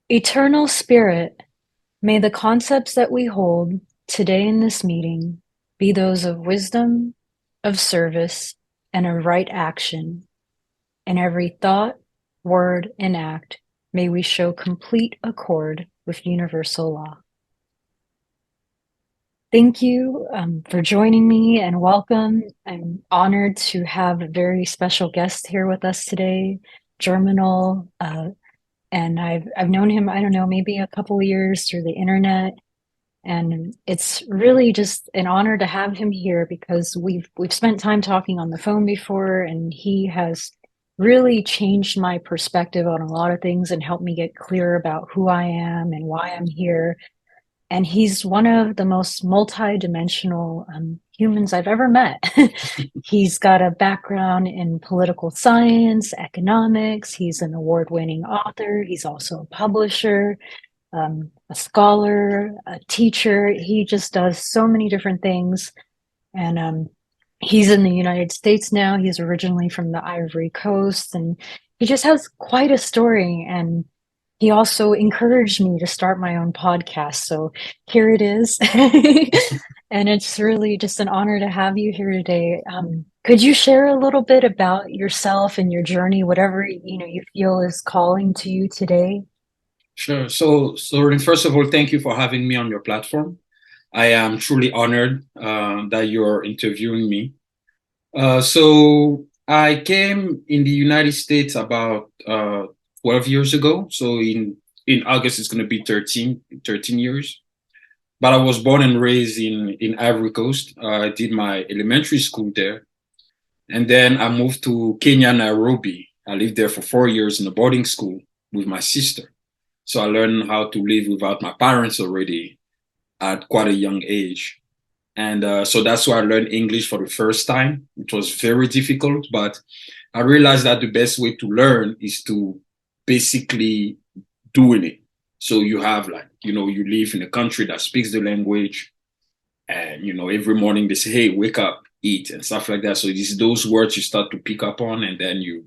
Eternal Spirit, may the concepts that we hold today in this meeting be those of wisdom, of service, and of right action. In every thought, word, and act, may we show complete accord with universal law. Thank you for joining me and welcome. I'm honored to have a very special guest here with us today, Germinal. And I've known him, I don't know, maybe a couple of years through the internet. And it's really just an honor to have him here because we've spent time talking on the phone before, and he has really changed my perspective on a lot of things and helped me get clear about who I am and why I'm here. And he's one of the most multi-dimensional humans I've ever met. He's got a background in political science, economics. He's an award-winning author. He's also a publisher, a scholar, a teacher. He just does so many different things. And he's in the United States now. He's originally from the Ivory Coast, and he just has quite a story. And he also encouraged me to start my own podcast. So here it is. And it's really just an honor to have you here today. Could you share a little bit about yourself and your journey, whatever you feel is calling to you today? Sure. So, Sorin, first of all, thank you for having me on your platform. I am truly honored that you're interviewing me. So, I came in the United States about 12 years ago. So, in August, it's going to be 13 years. But I was born and raised in Ivory Coast. I did my elementary school there. And then I moved to Kenya, Nairobi. I lived there for 4 years in a boarding school with my sister. So I learned how to live without my parents already at quite a young age. And so that's why I learned English for the first time. It was very difficult, but I realized that the best way to learn is to basically doing it. So you have you live in a country that speaks the language, and every morning they say, "Hey, wake up, eat," and stuff like that. So it's those words you start to pick up on, and then you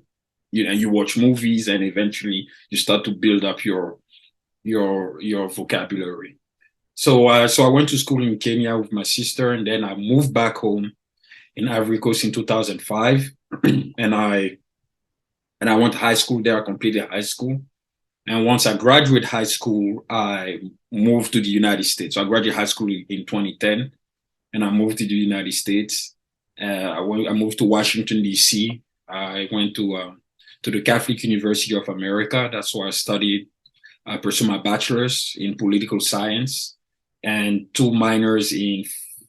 watch movies, and eventually you start to build up your vocabulary. So I went to school in Kenya with my sister, and then I moved back home in Ivory Coast in 2005, and I went to high school there. I completed high school, and once I graduated high school, I moved to the United States. So I graduated high school in 2010, and I moved to the United States. I moved to Washington D.C. I went to the Catholic University of America. That's where I studied. I pursued my bachelor's in political science and two minors in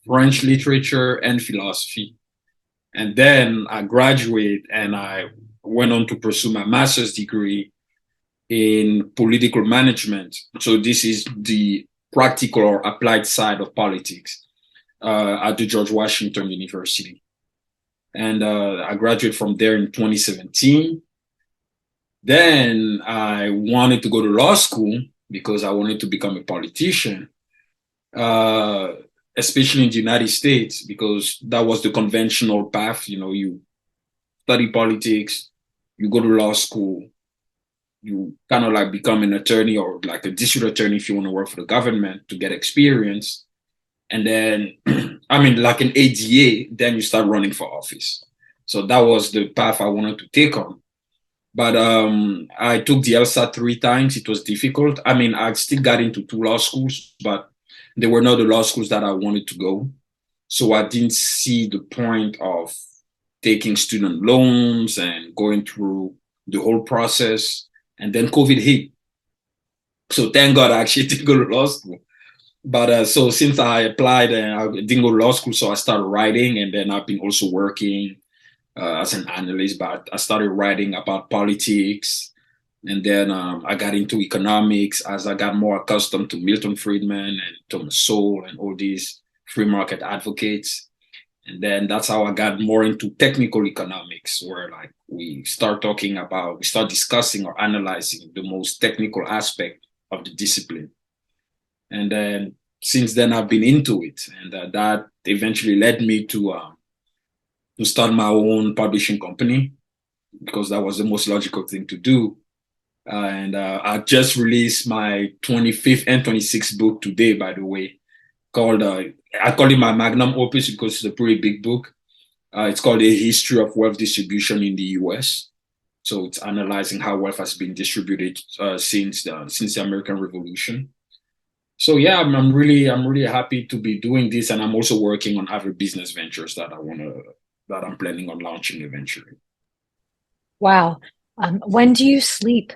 French literature and philosophy. And then I graduated and I went on to pursue my master's degree in political management. So this is the practical or applied side of politics at the George Washington University. And I graduated from there in 2017. Then I wanted to go to law school because I wanted to become a politician, uh, especially in the United States, because that was the conventional path. You study politics, you go to law school, you kind of like become an attorney or like a district attorney if you want to work for the government to get experience. And then, I mean, like an ADA, then you start running for office. So that was the path I wanted to take on. But I took the LSAT 3 times. It was difficult. I mean, I still got into two law schools, but they were not the law schools that I wanted to go. So I didn't see the point of taking student loans and going through the whole process. And then COVID hit. So thank God I actually did go to law school. But so since I applied and I didn't go to law school, so I started writing, and then I've been also working as an analyst. But I started writing about politics, and then I got into economics as I got more accustomed to Milton Friedman and Thomas Sowell and all these free market advocates. And then that's how I got more into technical economics, where like we start discussing or analyzing the most technical aspect of the discipline. And then since then, I've been into it, and that eventually led me to start my own publishing company because that was the most logical thing to do. And I just released my 25th and 26th book today, by the way, called I call it my magnum opus because it's a pretty big book. It's called A History of Wealth Distribution in the US. So it's analyzing how wealth has been distributed since the American Revolution. So yeah, I'm really happy to be doing this, and I'm also working on other business ventures that I'm planning on launching eventually. Wow. When do you sleep?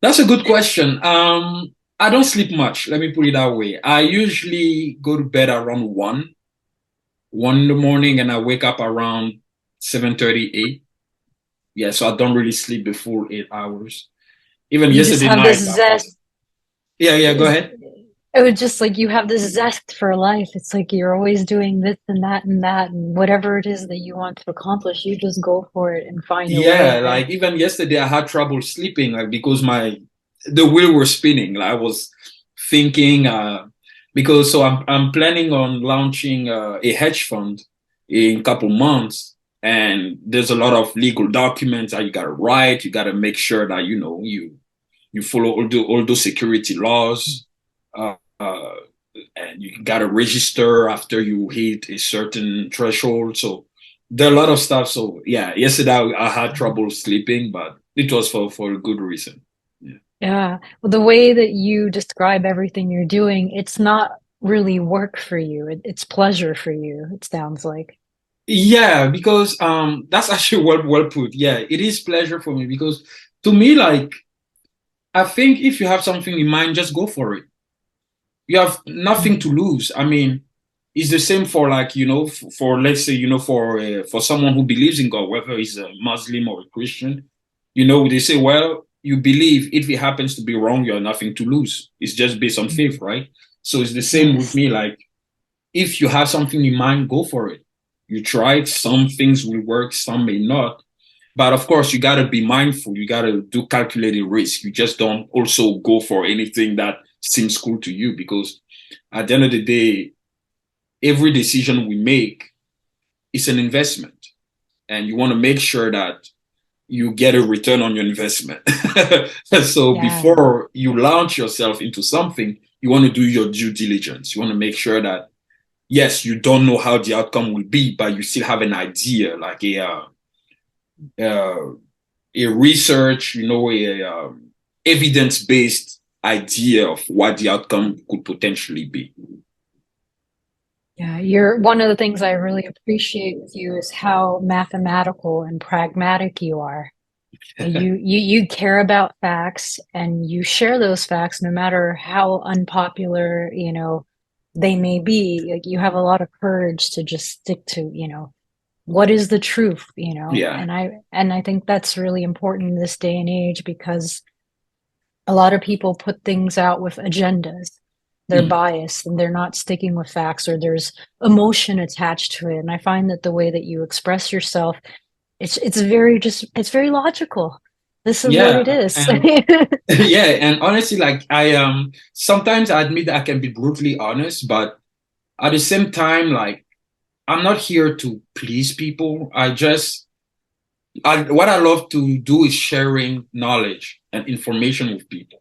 That's a good question. I don't sleep much. Let me put it that way. I usually go to bed around one in the morning, and I wake up around 7:38. Yeah, so I don't really sleep the full 8 hours. Even You just yesterday have night, this I was. zest. Yeah, yeah. Go Is ahead. it was just like you have this zest for life. It's like you're always doing this and that, and whatever it is that you want to accomplish, you just go for it and find a Yeah, way. like even yesterday, I had trouble sleeping, like because the wheel was spinning. Like I was thinking, because I'm planning on launching a hedge fund in a couple months, and there's a lot of legal documents that you gotta write. You gotta make sure that you follow all those security laws, uh, and you gotta register after you hit a certain threshold. So there are a lot of stuff. So yeah, yesterday I had trouble sleeping, but it was for a good reason. Yeah. Yeah. Well, the way that you describe everything you're doing, it's not really work for you. It's pleasure for you, it sounds like. Yeah, because that's actually well put. Yeah, it is pleasure for me because to me, like I think if you have something in mind, just go for it. You have nothing to Mhm. lose. I mean, it's the same for like for let's say for someone who believes in God, whether he's a Muslim or a Christian. They say, well, you believe if it happens to be wrong, you have nothing to lose. It's just based on faith, Mhm. right? So it's the same with Yes. me. Like if you have something in mind, go for it. You try it. Some things will work, some may not. But of course, you got to be mindful. You got to do calculated risk. You just don't also go for anything that seems cool to you because at the end of the day, every decision we make is an investment. And you want to make sure that you get a return on your investment. So Yeah. before you launch yourself into something, you want to do your due diligence. You want to make sure that, yes, you don't know how the outcome will be, but you still have an idea, like uh, a research, evidence-based idea of what the outcome could potentially be. Yeah. You're one of the things I really appreciate with you is how mathematical and pragmatic you are. You care about facts and you share those facts no matter how unpopular, they may be. Like you have a lot of courage to just stick to, what is the truth, Yeah. and I think that's really important in this day and age because a lot of people put things out with agendas. They're Mm. biased and they're not sticking with facts or there's emotion attached to it. And I find that the way that you express yourself, it's very logical. This is what it Yeah. is. And yeah, and honestly, like I sometimes I admit that I can be brutally honest, but at the same time, like I'm not here to please people. What I love to do is sharing knowledge and information with people.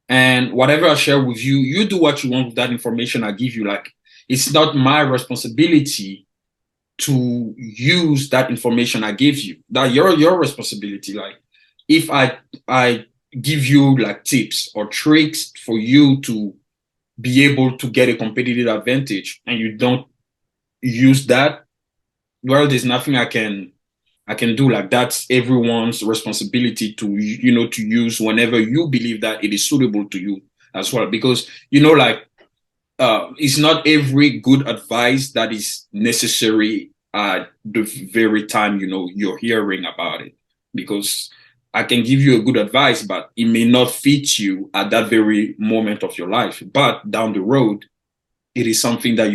And whatever I share with you, you do what you want with that information I give you. Like it's not my responsibility to use that information I give you. That your responsibility. Like if I give you like tips or tricks for you to be able to get a competitive advantage and you don't use that, well, there's nothing I can do. Like that's everyone's responsibility to use whenever you believe that it is suitable to you as well. Because like it's not every good advice that is necessary at the very time you're hearing about it. Because I can give you a good advice, but it may not fit you at that very moment of your life. But down the road, it is something that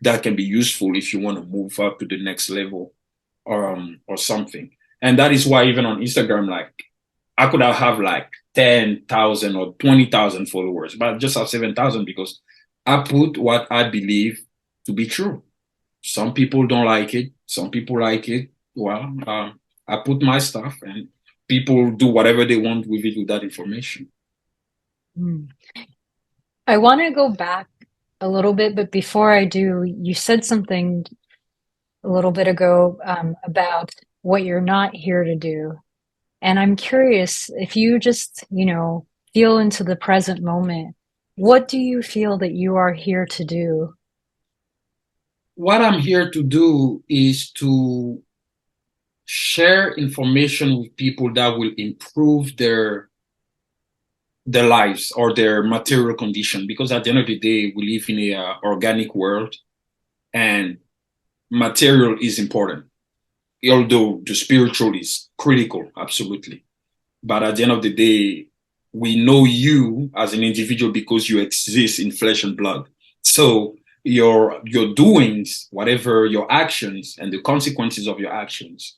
that can be useful if you want to move up to the next level or something. And that is why even on Instagram, like I could have like 10,000 or 20,000 followers, but I just have 7,000 because I put what I believe to be true. Some people don't like it. Some people like it. Well, I put my stuff and people do whatever they want with it with that information. Hmm. I want to go back a little bit, but before I do, you said something a little bit ago about what you're not here to do. And I'm curious if you just, feel into the present moment, what do you feel that you are here to do? What I'm here to do is to share information with people that will improve their lives or their material condition, because at the end of the day we live in a organic world, and material is important, although the spiritual is critical, absolutely. But at the end of the day, we know you as an individual because you exist in flesh and blood. So your doings, whatever your actions and the consequences of your actions,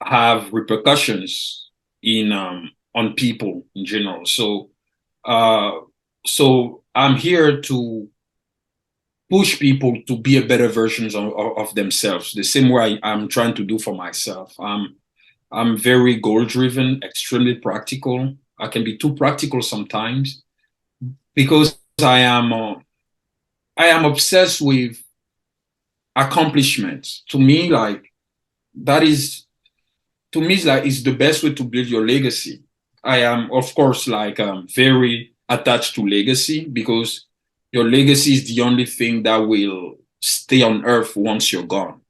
have repercussions in on people in general. Uh, so I'm here to push people to be a better versions of themselves, the same way I'm trying to do for myself. I'm very goal driven, extremely practical. I can be too practical sometimes because I am obsessed with accomplishments. To me, like that is to me is like it's the best way to build your legacy. I am, of course, like very attached to legacy because your legacy is the only thing that will stay on earth once you're gone.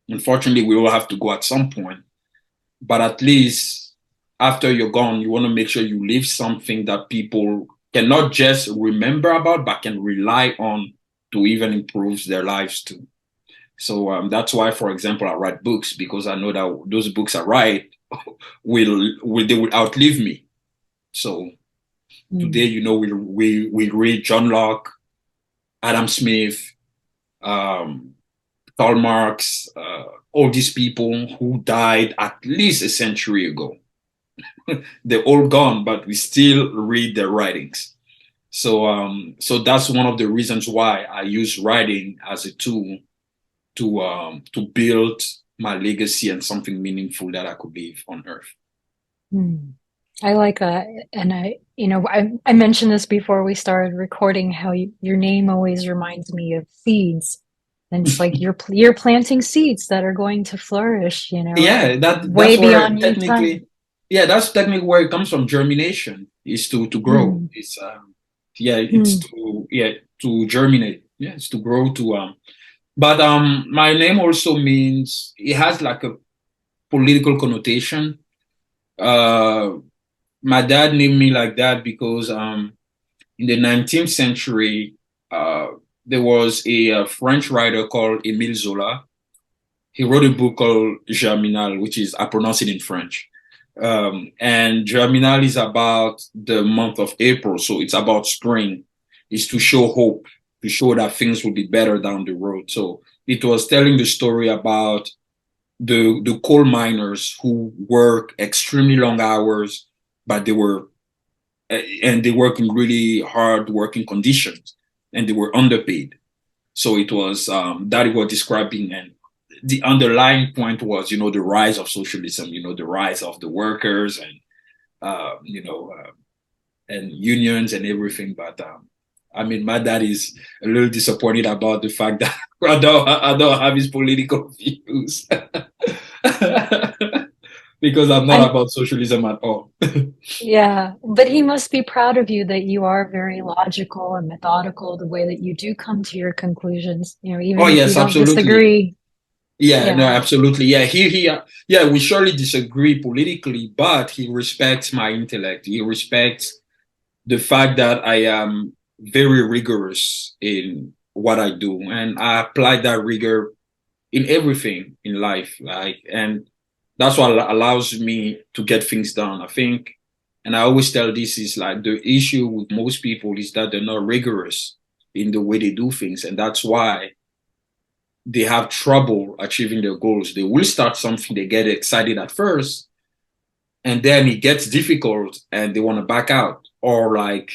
Unfortunately, we will have to go at some point, but at least after you're gone, you want to make sure you leave something that people can not just remember about, but can rely on to even improve their lives too. So that's why, for example, I write books because I know that those books I write will they will outlive me. So today, Hmm. we read John Locke, Adam Smith, um, Karl Marx, all these people who died at least a century ago. They're all gone, but we still read their writings. So that's one of the reasons why I use writing as a tool to build my legacy and something meaningful that I could leave on earth. Hmm. I like that. And I mentioned this before we started recording, how your name always reminds me of seeds. And it's like you're planting seeds that are going to flourish, Yeah, way that's where beyond your time. technically, yeah, that's technically where it comes from. Germination is to grow. Hmm. It's yeah, it's Hmm. to yeah to germinate. Yeah, it's to grow to But my name also means it has like a political connotation. Uh, my dad named me like that because in the 19th century, there was a French writer called Émile Zola. He wrote a book called Germinal, which is I pronounce it in French. And Germinal is about the month of April, so it's about spring. It's to show hope, to show that things will be better down the road. So it was telling the story about the coal miners who work extremely long hours, but they work in really hard working conditions, and they were underpaid. So it was that it was describing, and the underlying point was, the rise of socialism, the rise of the workers and and unions and everything. But I mean, my dad is a little disappointed about the fact that I don't have his political views because I'm not I about socialism at all. Yeah, but he must be proud of you that you are very logical and methodical, the way that you do come to your conclusions, Oh even if you yes, don't absolutely. disagree. Yeah, no, Yeah. absolutely. Yeah, yeah, we surely disagree politically, but he respects my intellect. He respects the fact that I am very rigorous in what I do, and I apply that rigor in everything in life. Like, and that's what allows me to get things done. I think, and I always tell this is like the issue with most people is that they're not rigorous in the way they do things, and that's why they have trouble achieving their goals. They will start something, they get excited at first, and then it gets difficult and they want to back out, or like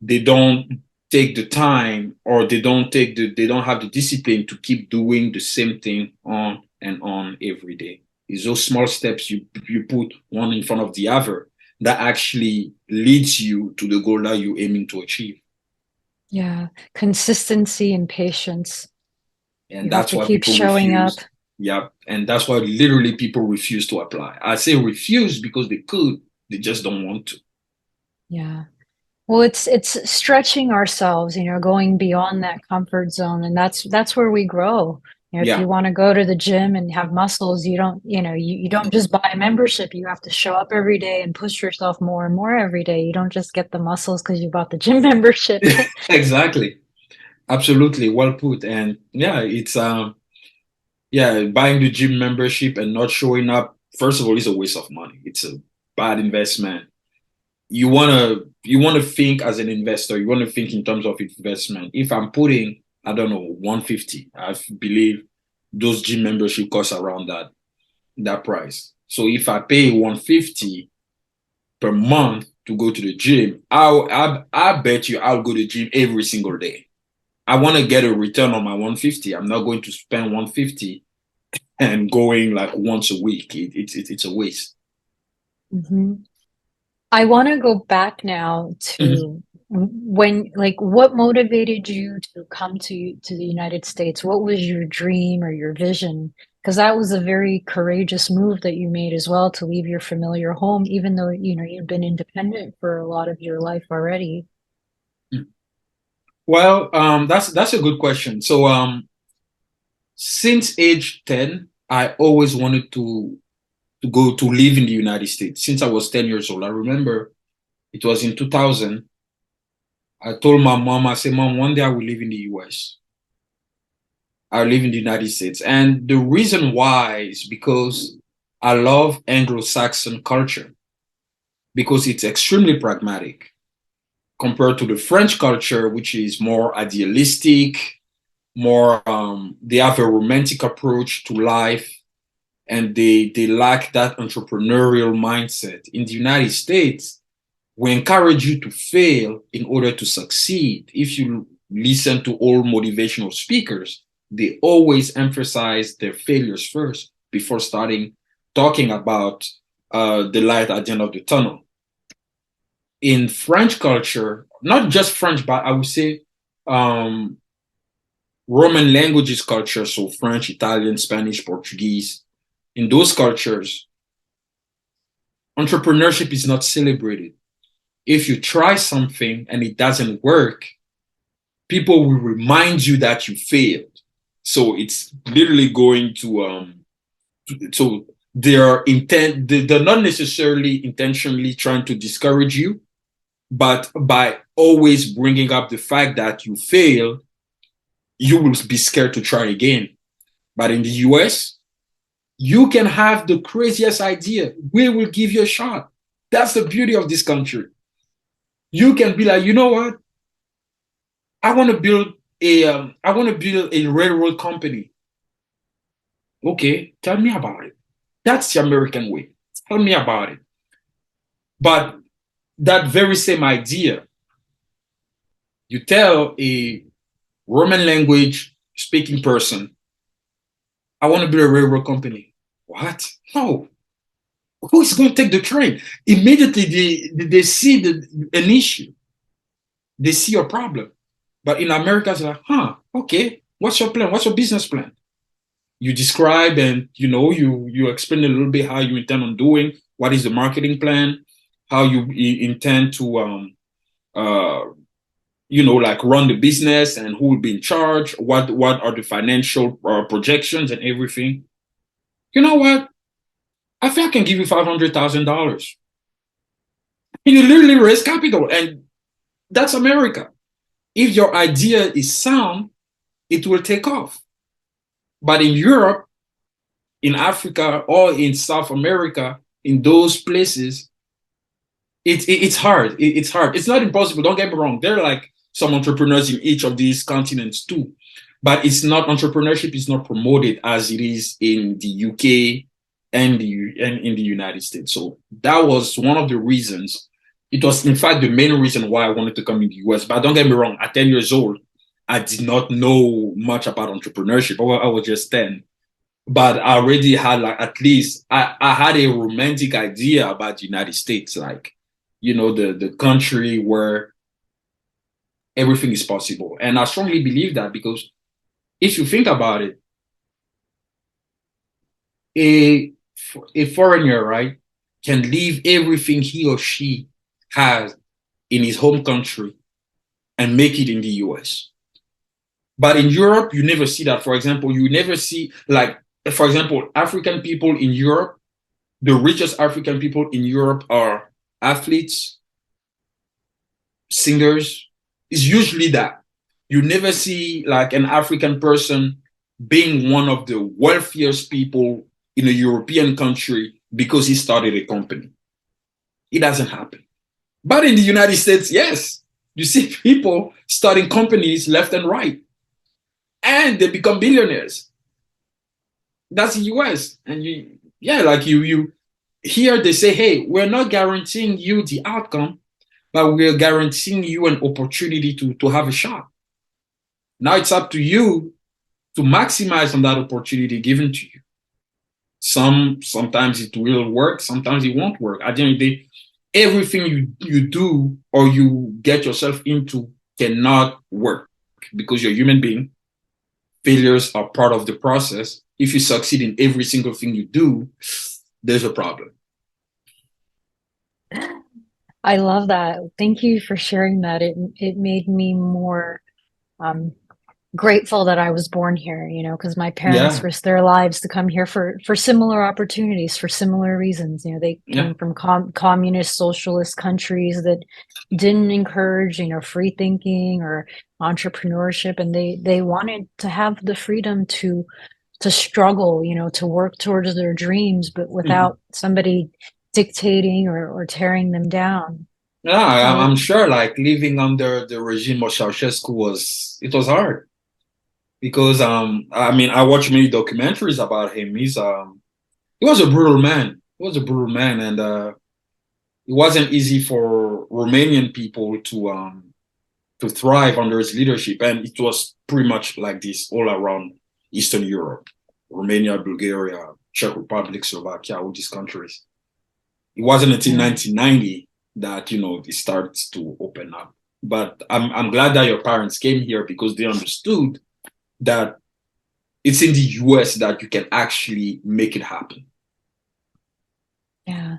they don't take the time, or they don't have the discipline to keep doing the same thing on and on every day. It's those small steps you put one in front of the other that actually leads you to the goal that you're aiming to achieve. Yeah. Consistency and patience. And You have that's to why keep people showing up. refuse. Yeah. And that's why literally people refuse to apply. I say refuse because they could, they just don't want to. Yeah. Well, it's stretching ourselves, going beyond that comfort zone, and that's where we grow. If you Yeah, want to go to the gym and have muscles, you don't just buy a membership. You have to show up every day and push yourself more and more every day. You don't just get the muscles because you bought the gym membership. exactly. Absolutely. Well put. And yeah, it's yeah, buying the gym membership and not showing up, first of all, is a waste of money. It's a bad investment. You wanna think as an investor, you wanna think in terms of investment. If I'm putting, I don't know, 150, I believe those gym membership costs around that price. So if I pay 150 per month to go to the gym, I bet you I'll go to the gym every single day. I want to get a return on my 150. I'm not going to spend 150 and going like once a week. It's a waste. Mhm. I want to go back now Mhm. to what motivated you to come to the United States? What was your dream or your vision? Because that was a very courageous move that you made as well to leave your familiar home, even though, you've been independent for a lot of your life already. Well, that's a good question. So, since age 10, I always wanted to go to live in the United States since I was 10 years old. I remember it was in 2000. I told my mom, I said, Mom, one day I will live in the US. I live in the United States. And the reason why is because I love Anglo-Saxon culture because it's extremely pragmatic compared to the French culture, which is more idealistic, more they have a romantic approach to life, and they lack that entrepreneurial mindset. In the United States, we encourage you to fail in order to succeed. If you listen to all motivational speakers, they always emphasize their failures first before starting talking about the light at the end of the tunnel. In French culture, not just French, but I would say um, Roman languages culture, so French, Italian, Spanish, Portuguese, in those cultures, entrepreneurship is not celebrated. If you try something and it doesn't work, people will remind you that you failed. So it's literally going so they're not necessarily intentionally trying to discourage you, but by always bringing up the fact that you fail, you will be scared to try again. But in the US, you can have the craziest idea. We will give you a shot. That's the beauty of this country. You can be like, you know what? I want to build I want to build a railroad company. Okay, tell me about it. That's the American way. Tell me about it. But that very same idea, you tell a Roman language speaking person, I want to build a railroad company. What? No. Who is going to take the train? Immediately they see an issue. They see a problem. But in America, it's like, okay, what's your plan? What's your business plan? You describe and you explain a little bit how you intend on doing, what is the marketing plan, how you intend to uh like run the business and who will be in charge, what are the financial projections and everything. You know what? I think I can give you $500,000. You literally raise capital, and that's America. If your idea is sound, it will take off. But in Europe, in Africa, or in South America, in those places, it's hard. It's hard. It's not impossible. Don't get me wrong. There are like some entrepreneurs in each of these continents too, but it's not entrepreneurship is not promoted as it is in the UK and in the United States. So that was one of the reasons. It was in fact the main reason why I wanted to come in the US. But don't get me wrong. At 10 years old, I did not know much about entrepreneurship. I was just 10. but I already had like at least I had a romantic idea about the United States, like the country where everything is possible. And I strongly believe that because if you think about it, a a foreigner, right, can leave everything he or she has in his home country and make it in the US. But in Europe, you never see that. For example, you never see, like, for example, African people in Europe, the richest African people in Europe are athletes, singers. It's usually that. You never see like an African person being one of the wealthiest people in a European country because he started a company. It doesn't happen. But in the United States, yes, you see people starting companies left and right, and they become billionaires. That's the US. And yeah, like you here they say, hey, we're not guaranteeing you the outcome, but we're guaranteeing you an opportunity to have a shot. Now it's up to you to maximize on that opportunity given to you. Sometimes it will work, sometimes it won't work. At the end of the day, everything you do or you get yourself into cannot work because you're a human being. Failures are part of the process. If you succeed in every single thing you do, there's a problem. I love that. Thank you for sharing that. It made me more um, grateful that I was born here, because my parents Yeah, risked their lives to come here for similar opportunities, for similar reasons. They yeah. came from communist, socialist countries that didn't encourage, free thinking or entrepreneurship, and they wanted to have the freedom to struggle, to work towards their dreams, but Mhm. without somebody dictating or tearing them down. Yeah, Uh, I'm sure like living under the regime of Ceausescu was hard because I mean I watched many documentaries about him. He was a brutal man. He was a brutal man, and it wasn't easy for Romanian people to thrive under his leadership, and it was pretty much like this all around Eastern Europe, Romania, Bulgaria, Czech Republic, Slovakia, all these countries. It wasn't until yeah. 1990 that it starts to open up. But I'm glad that your parents came here because they understood that it's in the US that you can actually make it happen. Yeah.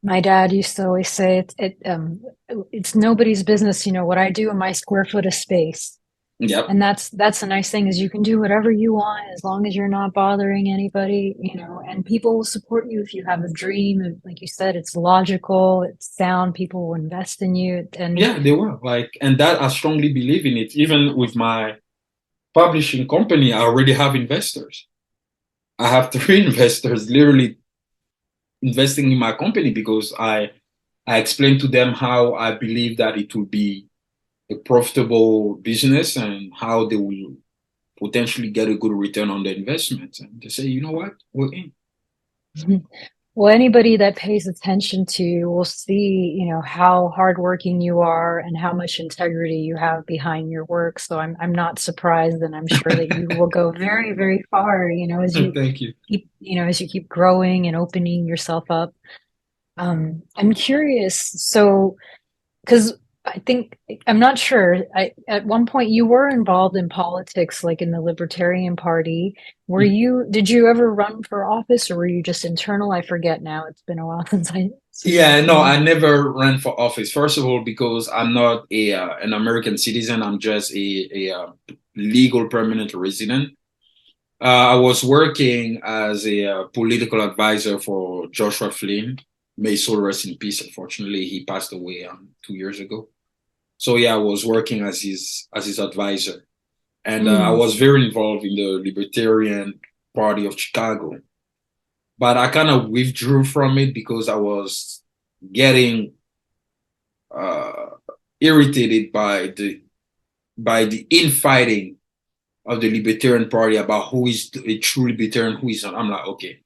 My dad used to always say it's nobody's business, what I do in my square foot of space. Yep. And that's the nice thing is you can do whatever you want as long as you're not bothering anybody, and people will support you if you have a dream. And like you said, it's logical, it's sound, people will invest in you. And Yeah, they were like, and that I strongly believe in it. Even with my publishing company, I already have investors. I have three investors literally investing in my company because I explained to them how I believe that it will be a profitable business and how they will potentially get a good return on the investment. And they say, you know what, we're in. well, anybody that pays attention to you will see, how hardworking you are and how much integrity you have behind your work. So I'm not surprised, and I'm sure that you will go very, very far, Thank you. as you keep growing and opening yourself up. I'm curious. So, because I think I'm not sure. At one point you were involved in politics, like in the Libertarian Party. Did you ever run for office, or were you just internal? I forget now. It's been a while since I seen Yeah, that no, name. I never ran for office. First of all, because I'm not a an American citizen. I'm just a legal permanent resident. I was working as a political advisor for Joshua Flynn. May his soul rest in peace. Unfortunately, he passed away 2 years ago. So yeah, I was working as his advisor, and I Mm. was very involved in the Libertarian Party of Chicago. But I kind of withdrew from it because I was getting uh, irritated by the infighting of the Libertarian Party about who is a true Libertarian, who is not. I'm like, okay,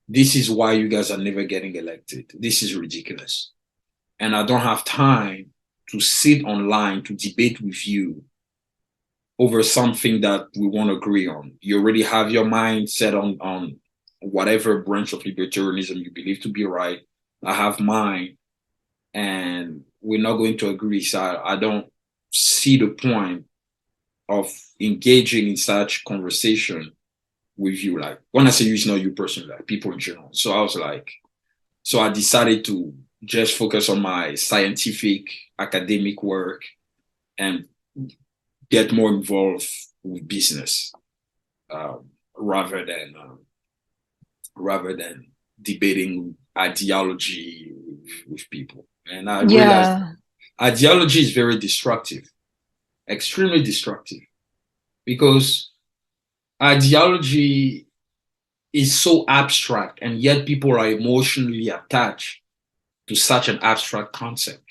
this is why you guys are never getting elected. This is ridiculous. And I don't have time to sit online to debate with you over something that we won't agree on. You already have your mind set on whatever branch of libertarianism you believe to be right. I have mine, and we're not going to agree. So I don't see the point of engaging in such conversation with you. Like when I say you, it's not you personally, like people in general. So I was like, so I decided to just focus on my scientific academic work and get more involved with business, um, rather than rather than debating ideology with people. And I realized Yeah. ideology is very destructive, extremely destructive, because ideology is so abstract, and yet people are emotionally attached to such an abstract concept.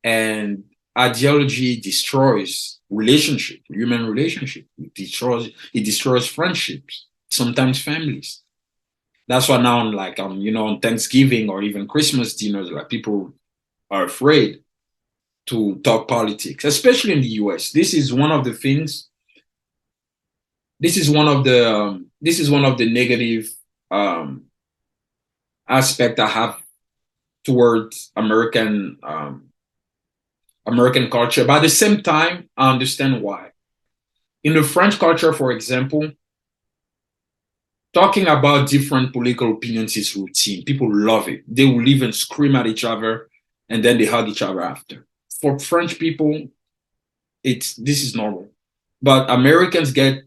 And ideology destroys relationship, human relationship. It destroys friendships, sometimes families. That's why now, like on Thanksgiving or even Christmas dinners, like people are afraid to talk politics, especially in the US. This is one of the things. This is one of the negative um, aspect I have towards American culture. But at the same time, I understand why. In the French culture, for example, talking about different political opinions is routine. People love it. They will even scream at each other and then they hug each other after. For French people, this is normal. But Americans get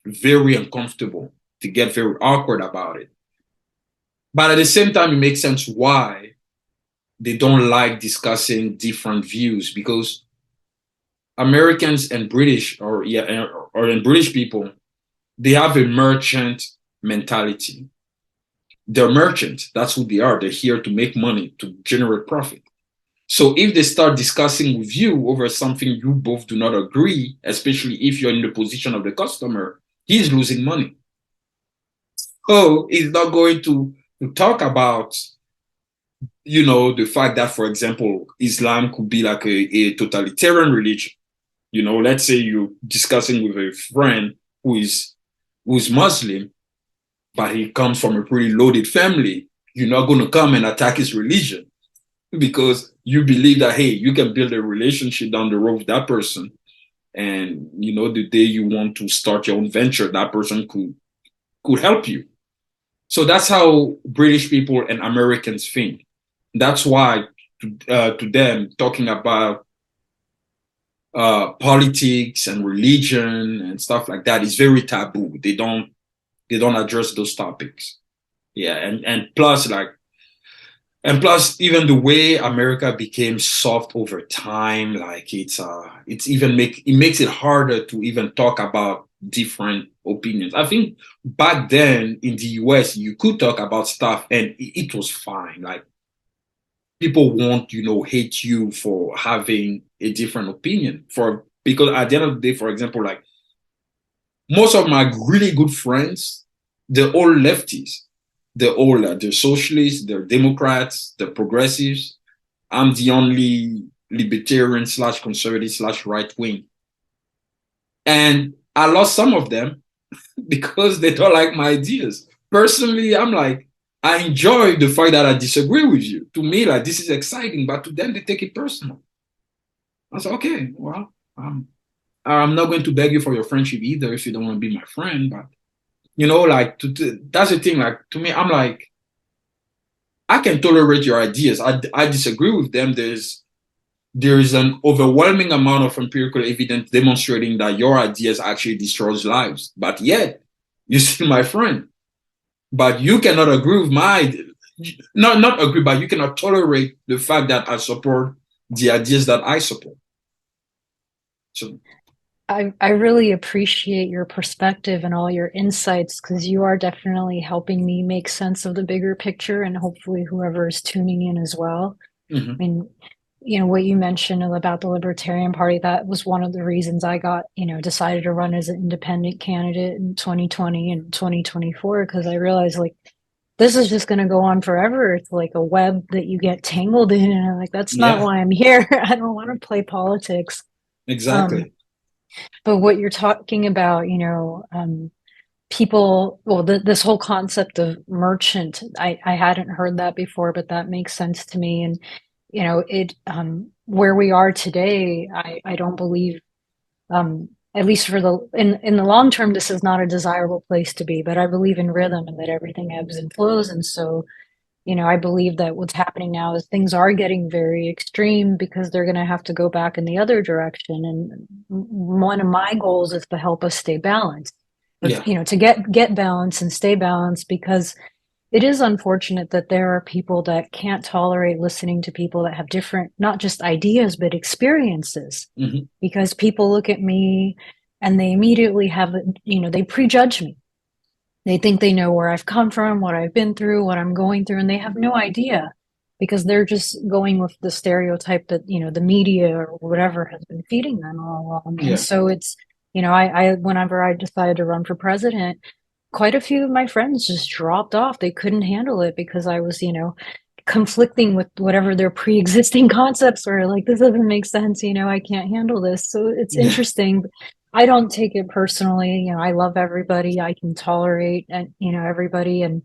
very uncomfortable. They get very awkward about it. But at the same time, it makes sense why they don't like discussing different views, because Americans and British or British people, they have a merchant mentality. They're merchants. That's who they are. They're here to make money, to generate profit. So if they start discussing with you over something you both do not agree, especially if you're in the position of the customer, he's losing money. So he's not going to talk about, the fact that, for example, Islam could be like a totalitarian religion. Let's say you're discussing with a friend who is Muslim, but he comes from a pretty loaded family. You're not going to come and attack his religion, because you believe that, hey, you can build a relationship down the road with that person, and the day you want to start your own venture, that person could help you. So that's how British people and Americans think. That's why to them, talking about politics and religion and stuff like that is very taboo. They don't address those topics. Yeah, and plus even the way America became soft over time, like it makes it harder to even talk about different opinions. I think back then in the US you could talk about stuff and it was fine. Like people won't, hate you for having a different opinion. Because at the end of the day, for example, like most of my really good friends, they're all lefties. They're socialists, they're Democrats, they're progressives. I'm the only libertarian slash conservative slash right wing. And I lost some of them because they don't like my ideas. Personally, I'm like, I enjoy the fact that I disagree with you. To me, like this is exciting, but to them, they take it personal. I said, okay, well, I'm not going to beg you for your friendship either if you don't want to be my friend. But like that's the thing. Like to me, I'm like, I can tolerate your ideas. I disagree with them. There is an overwhelming amount of empirical evidence demonstrating that your ideas actually destroys lives. But yet, you're still my friend. But you cannot agree with not agree, but you cannot tolerate the fact that I support the ideas that I support. So, I really appreciate your perspective and all your insights because you are definitely helping me make sense of the bigger picture and hopefully whoever is tuning in as well. I mhm. mean, what you mentioned about the Libertarian Party, that was one of the reasons I got, decided to run as an independent candidate in 2020 and 2024 because I realized like this is just going to go on forever. It's like a web that you get tangled in, and I'm like, that's not Yeah, why I'm here. I don't want to play politics. Um, exactly. But what you're talking about, people, well, this whole concept of merchant, I hadn't heard that before, but that makes sense to me. And, where we are today, I don't believe, at least in the long term, this is not a desirable place to be, but I believe in rhythm and that everything ebbs and flows. And so, I believe that what's happening now is things are getting very extreme because they're going to have to go back in the other direction. And one of my goals is to help us stay balanced, but Yeah, to get balance and stay balanced because it is unfortunate that there are people that can't tolerate listening to people that have different, not just ideas, but experiences. hmm, Because people look at me and they immediately they prejudge me. They think they know where I've come from, what I've been through, what I'm going through, and they have no idea because they're just going with the stereotype that, the media or whatever has been feeding them all along. And yeah, so it's, whenever I decided to run for president, quite a few of my friends just dropped off. They couldn't handle it because I was, conflicting with whatever their pre-existing concepts were. Like, this doesn't make sense, I can't handle this. So it's yeah, interesting. I don't take it personally. I love everybody. I can tolerate and everybody. And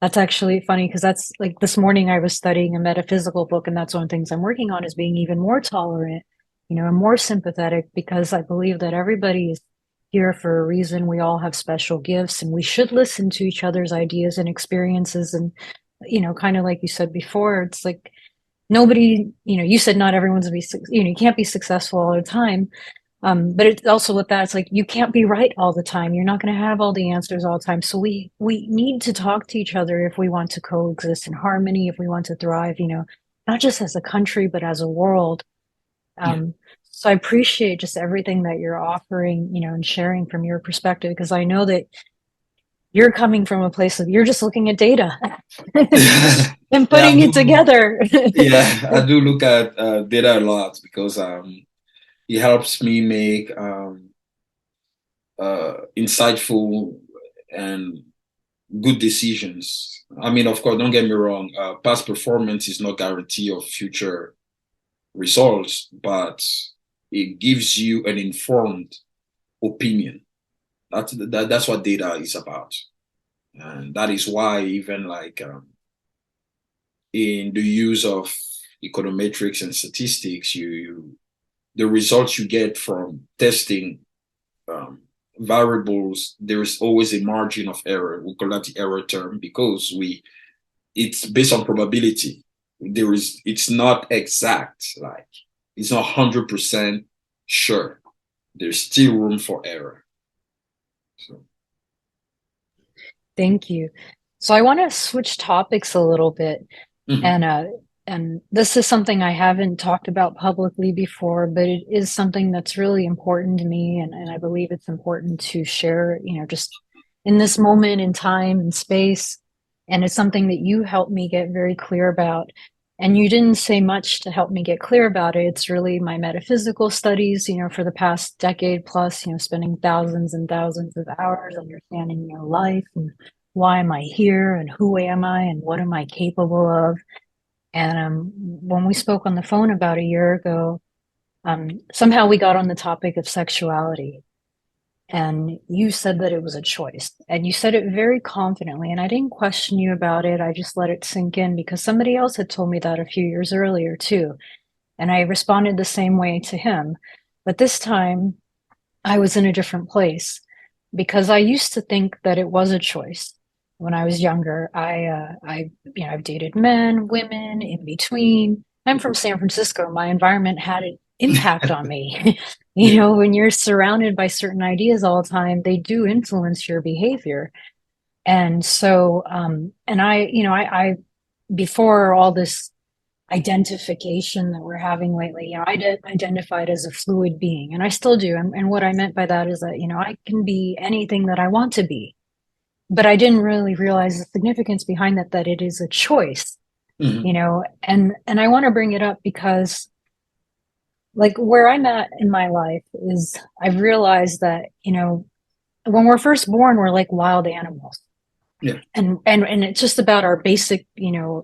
that's actually funny because that's like this morning I was studying a metaphysical book, and that's one of the things I'm working on is being even more tolerant, and more sympathetic because I believe that everybody is here for a reason. We all have special gifts, and we should listen to each other's ideas and experiences. And kind of like you said before, it's like nobody, you said not everyone's gonna be, you can't be successful all the time. But it's also with that, it's like you can't be right all the time. You're not going to have all the answers all the time. So we need to talk to each other if we want to coexist in harmony, if we want to thrive, not just as a country, but as a world. yeah. Um, so I appreciate just everything that you're offering, and sharing from your perspective, because I know that you're coming from a place of you're just looking at data and Yeah, I putting do. it together. Yeah, I do look at data a lot because it helps me make insightful and good decisions. I mean, of course, don't get me wrong. Past performance is not guarantee of future results, but it gives you an informed opinion. That's what data is about, and that is why even like in the use of econometrics and statistics, the results you get from testing um, variables, there is always a margin of error. We call that the error term because it's based on probability. It's not exact, like it's not 100% sure. There's still room for error. So, Thank you. So I want to switch topics a little bit. mhm, And this is something I haven't talked about publicly before, but it is something that's really important to me. And I believe it's important to share, just in this moment in time and space. And it's something that you helped me get very clear about. And you didn't say much to help me get clear about it. It's really my metaphysical studies, for the past decade plus, spending thousands and thousands of hours understanding, life and why am I here and who am I and what am I capable of. And when we spoke on the phone about a year ago, somehow we got on the topic of sexuality. And you said that it was a choice. And you said it very confidently. And I didn't question you about it. I just let it sink in because somebody else had told me that a few years earlier, too. And I responded the same way to him. But this time, I was in a different place because I used to think that it was a choice. When I was younger, I've dated men, women, in between. I'm from San Francisco. My environment had an impact on me. yeah, When you're surrounded by certain ideas all the time, they do influence your behavior. And so, and before all this identification that we're having lately. Identified as a fluid being, and I still do. And what I meant by that is that, I can be anything that I want to be, but I didn't really realize the significance behind that it is a choice, mhm, and I want to bring it up because like where I'm at in my life is I've realized that, when we're first born, we're like wild animals. yeah, And it's just about our basic,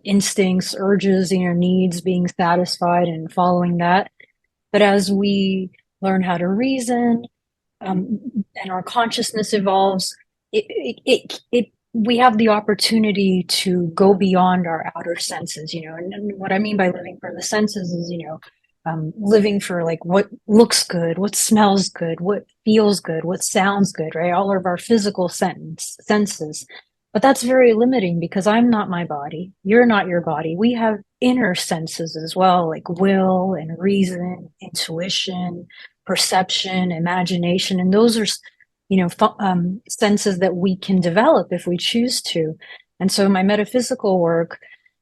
instincts, urges, needs being satisfied and following that. But as we learn how to reason, and our consciousness evolves, we have the opportunity to go beyond our outer senses, and what I mean by living for the senses is, living for like what looks good, what smells good, what feels good, what sounds good, right? All of our physical senses. But that's very limiting because I'm not my body. You're not your body. We have inner senses as well, like will and reason, intuition, perception, imagination, and those are, senses that we can develop if we choose to. And so my metaphysical work,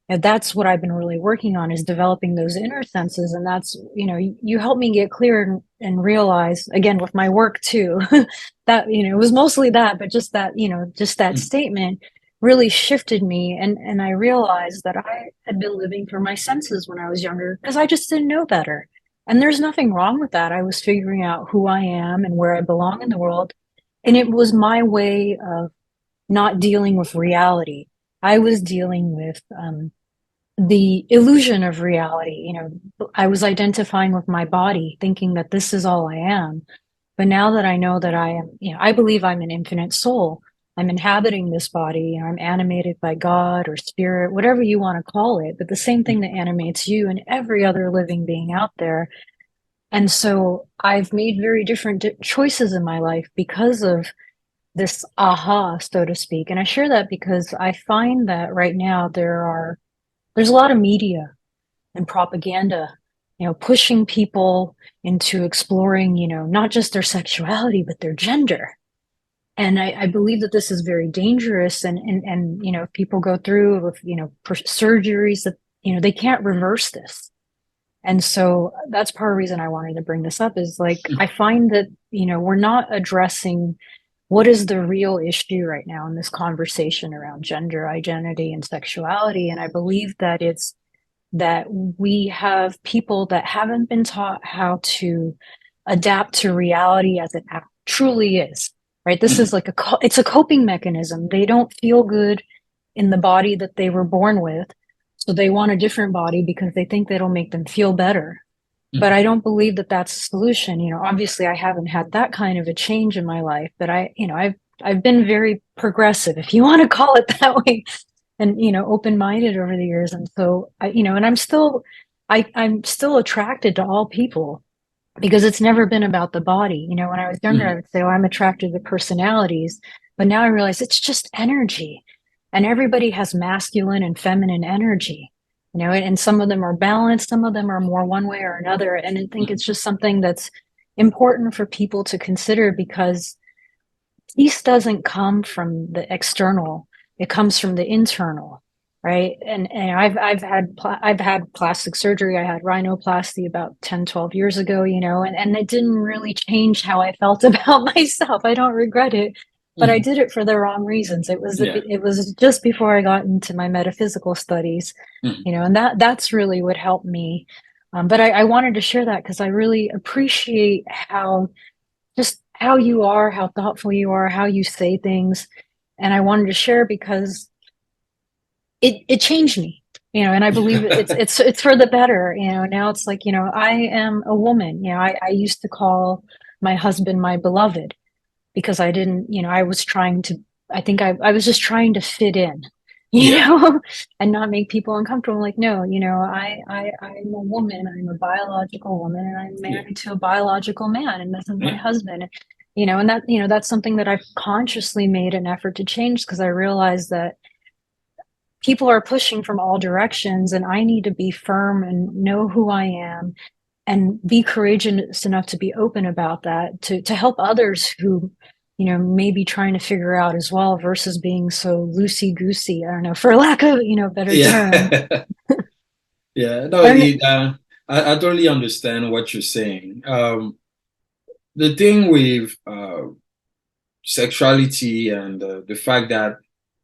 and that's what I've been really working on, is developing those inner senses. And that's, you help me get clear and realize, again, with my work too, that, it was mostly that, but just that statement really shifted me. And I realized that I had been living for my senses when I was younger because I just didn't know better. And there's nothing wrong with that. I was figuring out who I am and where I belong in the world. And it was my way of not dealing with reality. I was dealing with the illusion of reality. I was identifying with my body, thinking that this is all I am. But now that I know that I am, I believe I'm an infinite soul. I'm inhabiting this body. I'm animated by God or spirit, whatever you want to call it, but the same thing that animates you and every other living being out there. And so I've made very different choices in my life because of this aha, so to speak. And I share that because I find that right now there's a lot of media and propaganda, pushing people into exploring, not just their sexuality, but their gender. And I believe that this is very dangerous. And if people go through with, surgeries that, they can't reverse this. And so that's part of the reason I wanted to bring this up is like, I find that, we're not addressing what is the real issue right now in this conversation around gender identity and sexuality. And I believe that it's that we have people that haven't been taught how to adapt to reality as it truly is, right? This is like it's a coping mechanism. They don't feel good in the body that they were born with. So they want a different body because they think that'll make them feel better. But I don't believe that that's a solution. Obviously I haven't had that kind of a change in my life, but I've been very progressive, if you want to call it that way, and open-minded over the years. And so and I'm still attracted to all people because it's never been about the body. When I was younger, I would say, oh, I'm attracted to personalities, but now I realize it's just energy, and everybody has masculine and feminine energy. And some of them are balanced, some of them are more one way or another. And I think it's just something that's important for people to consider because peace doesn't come from the external, it comes from the internal, right? And I've had plastic surgery. I had rhinoplasty about 10, 12 years ago, and it didn't really change how I felt about myself. I don't regret it, but I did it for the wrong reasons. It was just before I got into my metaphysical studies, and that's really what helped me. But I wanted to share that because I really appreciate just how you are, how thoughtful you are, how you say things. And I wanted to share because it changed me, and I believe it's for the better. Now it's like, I am a woman. I used to call my husband my beloved because I didn't, I was trying to, I think I was just trying to fit in, and not make people uncomfortable. I'm like, no, I'm a woman, I'm a biological woman, and I'm married to a biological man, and this is my husband. And that's something that I've consciously made an effort to change because I realized that people are pushing from all directions, and I need to be firm and know who I am and be courageous enough to be open about that, to help others who, may be trying to figure out as well, versus being so loosey goosey. I don't know, for lack of, better term. Yeah. Yeah. No, And I totally understand what you're saying. The thing with sexuality and the fact that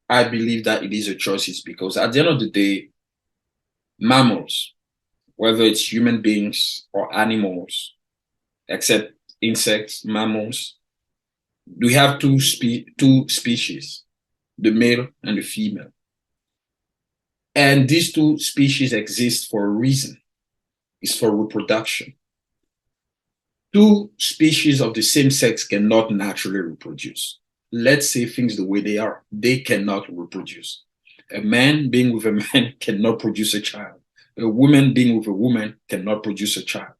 I believe that it is a choice is because at the end of the day, mammals, whether it's human beings or animals, except insects, mammals, we have two species, the male and the female. And these two species exist for a reason. It's for reproduction. two species of the same sex cannot naturally reproduce. Let's say things the way they are. They cannot reproduce. A man being with a man cannot produce a child. A woman being with a woman cannot produce a child.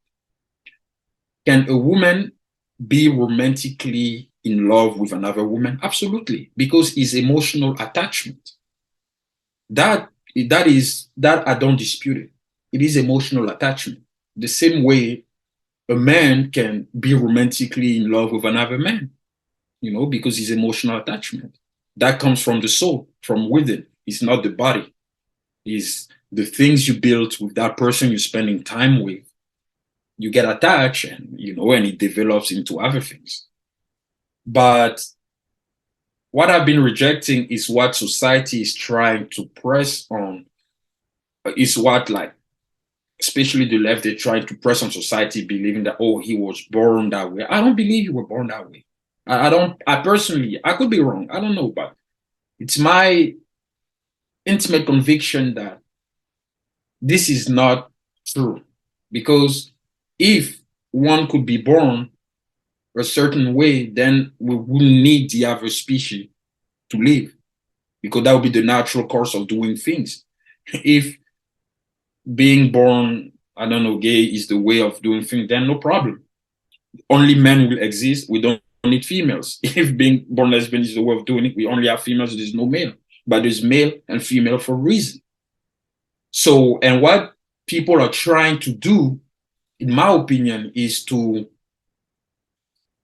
Can a woman be romantically in love with another woman? Absolutely, because it's emotional attachment. That that I don't dispute it. It is emotional attachment. The same way a man can be romantically in love with another man, because it's emotional attachment. That comes from the soul, from within. It's not the body. It's the things you build with that person you're spending time with. You get attached and it develops into other things. But what I've been rejecting is what society is trying to press on, is what, like, especially the left, they're trying to press on society, believing that, oh, he was born that way. I don't believe you were born that way. I don't, I personally, I could be wrong. I don't know, but it's my intimate conviction that this is not true. Because if one could be born a certain way, then we wouldn't need the other species to live, because that would be the natural course of doing things. If being born, I don't know, gay is the way of doing things, then no problem. Only men will exist. We don't need females. If being born lesbian is the way of doing it, we only have females, there's no male. But there's male and female for a reason. So, and what people are trying to do, in my opinion, is to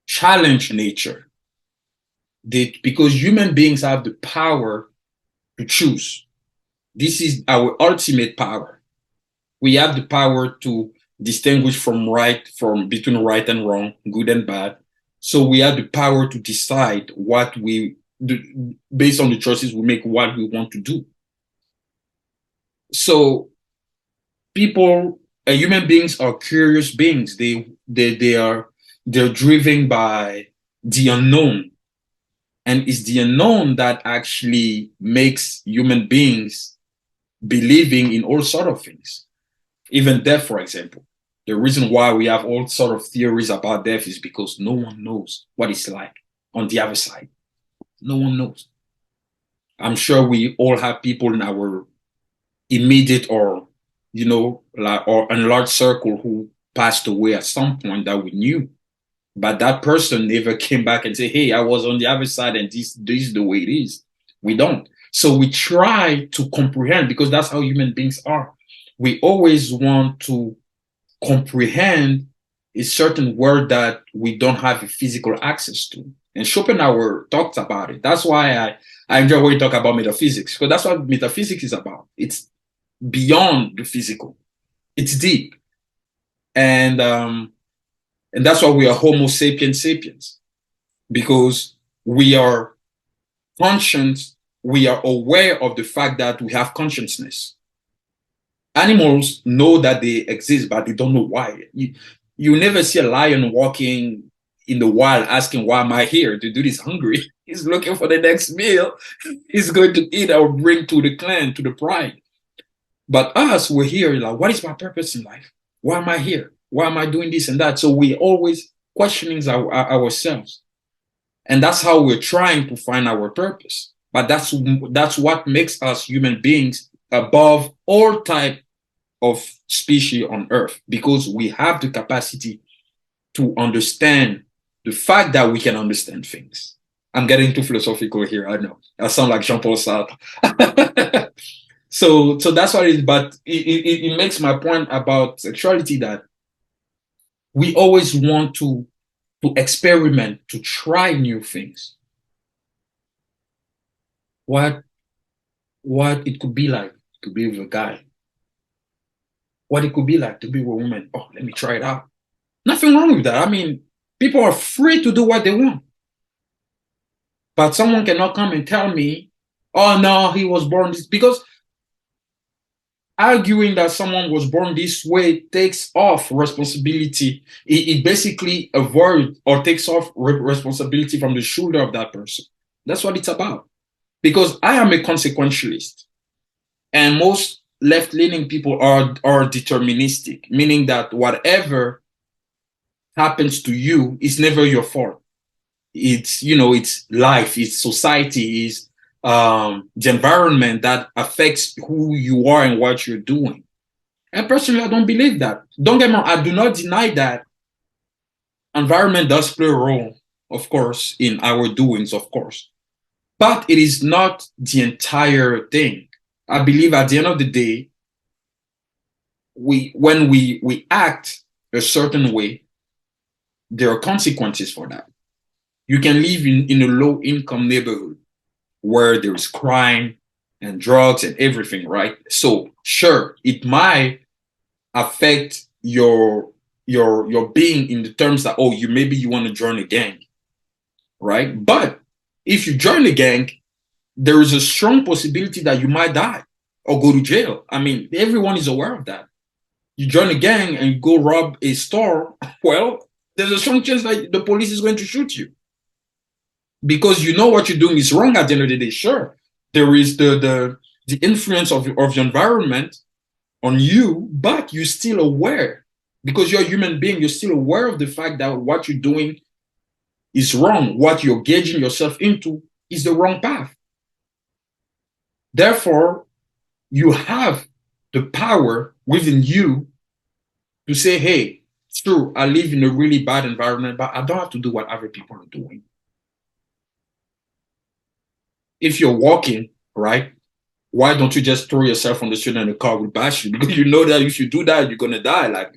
challenge nature. Because human beings have the power to choose. This is our ultimate power. We have the power to distinguish from between right and wrong, good and bad. So we have the power to decide what we do, based on the choices we make, what we want to do. So human beings are curious beings. They're driven by the unknown. And it's the unknown that actually makes human beings believing in all sort of things. Even death, for example. The reason why we have all sort of theories about death is because no one knows what it's like on the other side. No one knows. I'm sure we all have people in our immediate or or enlarged circle who passed away at some point that we knew. But that person never came back and said, hey, I was on the other side and this is the way it is. We don't. So we try to comprehend, because that's how human beings are. We always want to comprehend a certain word that we don't have a physical access to. And Schopenhauer talks about it. That's why I enjoy when you talk about metaphysics, because that's what metaphysics is about. It's beyond the physical. It's deep. And that's why we are Homo sapiens sapiens, because we are conscious, we are aware of the fact that we have consciousness. Animals know that they exist, but they don't know why. You never see a lion walking in the wild asking, why am I here? The dude is hungry. He's looking for the next meal. He's going to eat or bring to the clan, to the pride. But us, we're here like, what is my purpose in life? Why am I here? Why am I doing this and that? So we always questioning ourselves. And that's how we're trying to find our purpose. But that's what makes us human beings above all type of species on Earth, because we have the capacity to understand the fact that we can understand things. I'm getting too philosophical here. I know I sound like Jean-Paul Sartre. So that's what it is. But it makes my point about sexuality, that we always want to experiment, to try new things. What it could be like to be with a guy. What it could be like to be with a woman. Oh, let me try it out. Nothing wrong with that. I mean, people are free to do what they want. But someone cannot come and tell me, oh no, he was born this, because arguing that someone was born this way takes off responsibility. It basically avoids or takes off responsibility from the shoulder of that person. That's what it's about. Because I am a consequentialist, and most left-leaning people are deterministic, meaning that whatever happens to you is never your fault. It's life, it's society, it's the environment that affects who you are and what you're doing. And personally, I don't believe that. Don't get me wrong, I do not deny that environment does play a role, of course, in our doings, of course. But it is not the entire thing. I believe at the end of the day, when we act a certain way, there are consequences for that. You can live in a low income neighborhood where there's crime and drugs and everything, right? So sure, it might affect your being in the terms that, oh, you maybe you want to join a gang, right? But if you join a gang, there is a strong possibility that you might die or go to jail. I mean, everyone is aware of that. You join a gang and you go rob a store, well, there's a strong chance that the police is going to shoot you because you know what you're doing is wrong at the end of the day. Sure, there is the influence of your environment on you, but you're still aware because you're a human being. You're still aware of the fact that what you're doing is wrong. What you're gauging yourself into is the wrong path. Therefore, you have the power within you to say, hey, it's true, I live in a really bad environment, but I don't have to do what other people are doing. If you're walking, right, why don't you just throw yourself on the street and the car will bash you? Because you know that if you do that, you're going to die, like,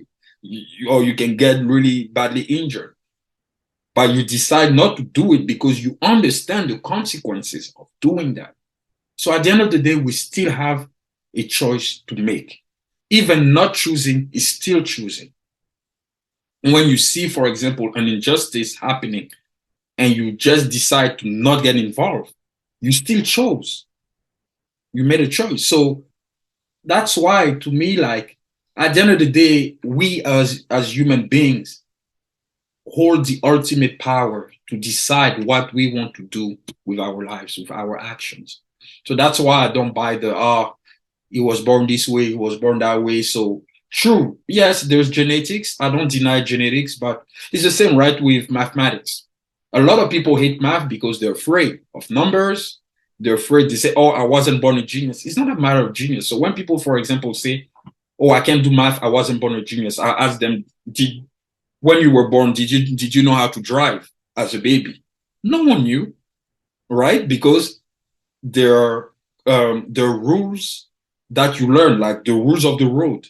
or you can get really badly injured. But you decide not to do it because you understand the consequences of doing that. So at the end of the day, we still have a choice to make. Even not choosing is still choosing. When you see, for example, an injustice happening and you just decide to not get involved, you still chose. You made a choice. So that's why, to me, like at the end of the day, we as human beings hold the ultimate power to decide what we want to do with our lives, with our actions. So that's why I don't buy the he was born this way, he was born that way. So true, yes, there's genetics. I don't deny genetics, but it's the same, right, with mathematics. A lot of people hate math because they're afraid of numbers. They're afraid to say, oh, I wasn't born a genius. It's not a matter of genius. So when people, for example, say, oh, I can't do math, I wasn't born a genius, I ask them, when you were born, did you know how to drive as a baby? No one knew, right? Because there are rules that you learn, like the rules of the road.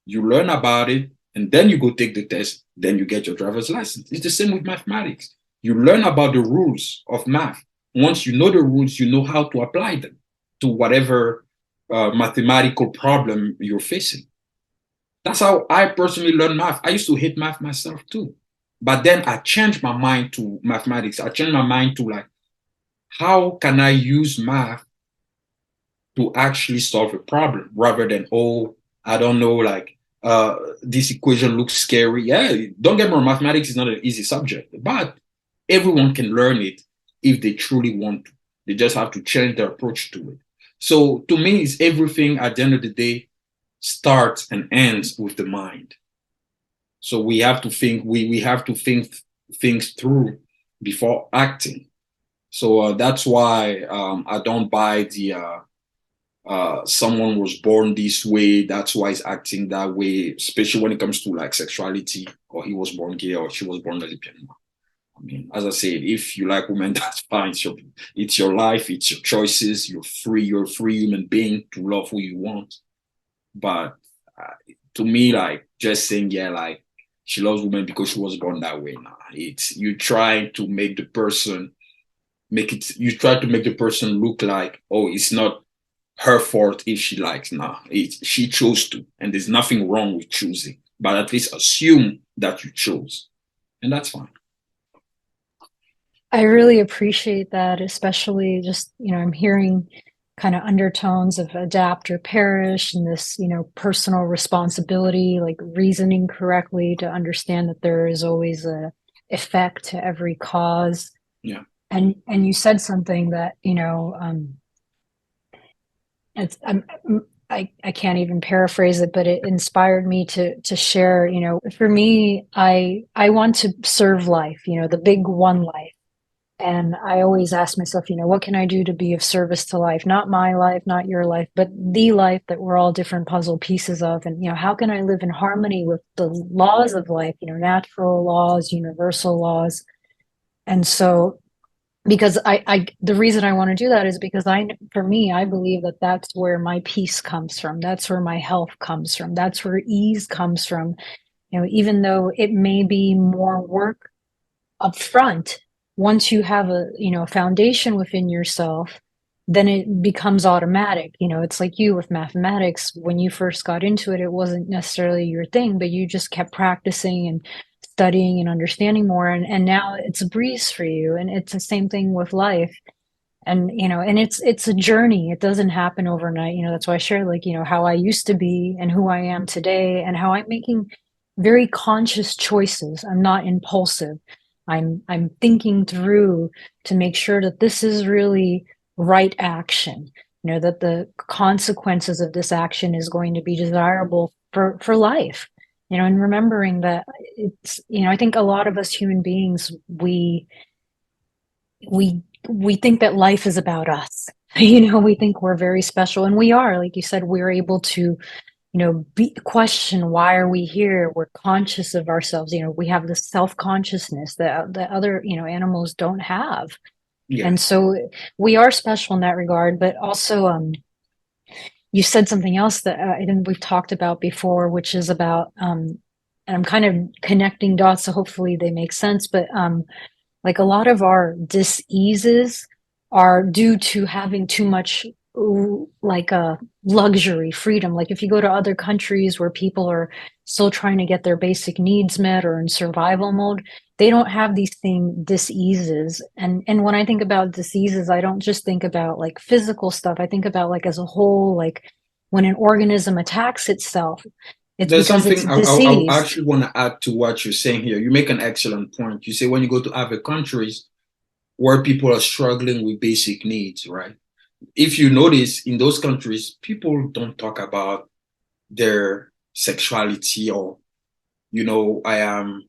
You learn about it, and then you go take the test, then you get your driver's license. It's the same with mathematics. You learn about the rules of math. Once you know the rules, you know how to apply them to whatever mathematical problem you're facing. That's how I personally learned math. I used to hate math myself too. But then I changed my mind to mathematics. I changed my mind to like, how can I use math to actually solve a problem rather than, oh, I don't know, like this equation looks scary. Yeah, don't get me wrong, mathematics is not an easy subject, but everyone can learn it if they truly want to. They just have to change their approach to it. So to me, it's everything at the end of the day starts and ends with the mind. So we have to think, we have to think things through before acting. So that's why I don't buy the someone was born this way, that's why he's acting that way, especially when it comes to like sexuality, or he was born gay or she was born lesbian. I mean, as I said, if you like women, that's fine. It's your life, it's your choices. You're a free human being to love who you want. But to me, like just saying, yeah, like she loves women because she was born that way. Nah, it's you try to make the person make it. You try to make the person look like, oh, it's not her fault if she likes. Nah, she chose to, and there's nothing wrong with choosing. But at least assume that you chose, and that's fine. I really appreciate that, especially just, I'm hearing kind of undertones of adapt or perish and this, personal responsibility, like reasoning correctly to understand that there is always a effect to every cause. Yeah. And you said something that, it's I can't even paraphrase it, but it inspired me to share, for me, I want to serve life, the big one life. And I always ask myself, what can I do to be of service to life? Not my life, not your life, but the life that we're all different puzzle pieces of. And, how can I live in harmony with the laws of life, natural laws, universal laws? And so because the reason I want to do that is because for me, I believe that that's where my peace comes from. That's where my health comes from. That's where ease comes from. Even though it may be more work up front, once you have a, foundation within yourself, then it becomes automatic. It's like you with mathematics. When you first got into it, it wasn't necessarily your thing, but you just kept practicing and studying and understanding more. And now it's a breeze for you. And it's the same thing with life. And and it's a journey. It doesn't happen overnight. That's why I share, like, how I used to be and who I am today, and how I'm making very conscious choices. I'm not impulsive. I'm thinking through to make sure that this is really right action, that the consequences of this action is going to be desirable for life. And remembering that it's, I think a lot of us human beings, we think that life is about us. We think we're very special, and we are. Like you said, we're able to, question, why are we here? We're conscious of ourselves. We have this self-consciousness that other, animals don't have. Yeah. And so we are special in that regard. But also, you said something else that I think we've talked about before, which is about, and I'm kind of connecting dots, so hopefully they make sense. But like a lot of our diseases are due to having too much like a luxury freedom. Like if you go to other countries where people are still trying to get their basic needs met or in survival mode, they don't have these same diseases. And when I think about diseases, I don't just think about like physical stuff. I think about like as a whole, like when an organism attacks itself, it's There's because it's something I diseased. actually want to add to what you're saying here. You make an excellent point. You say when you go to other countries where people are struggling with basic needs, right? If you notice in those countries, people don't talk about their sexuality or, am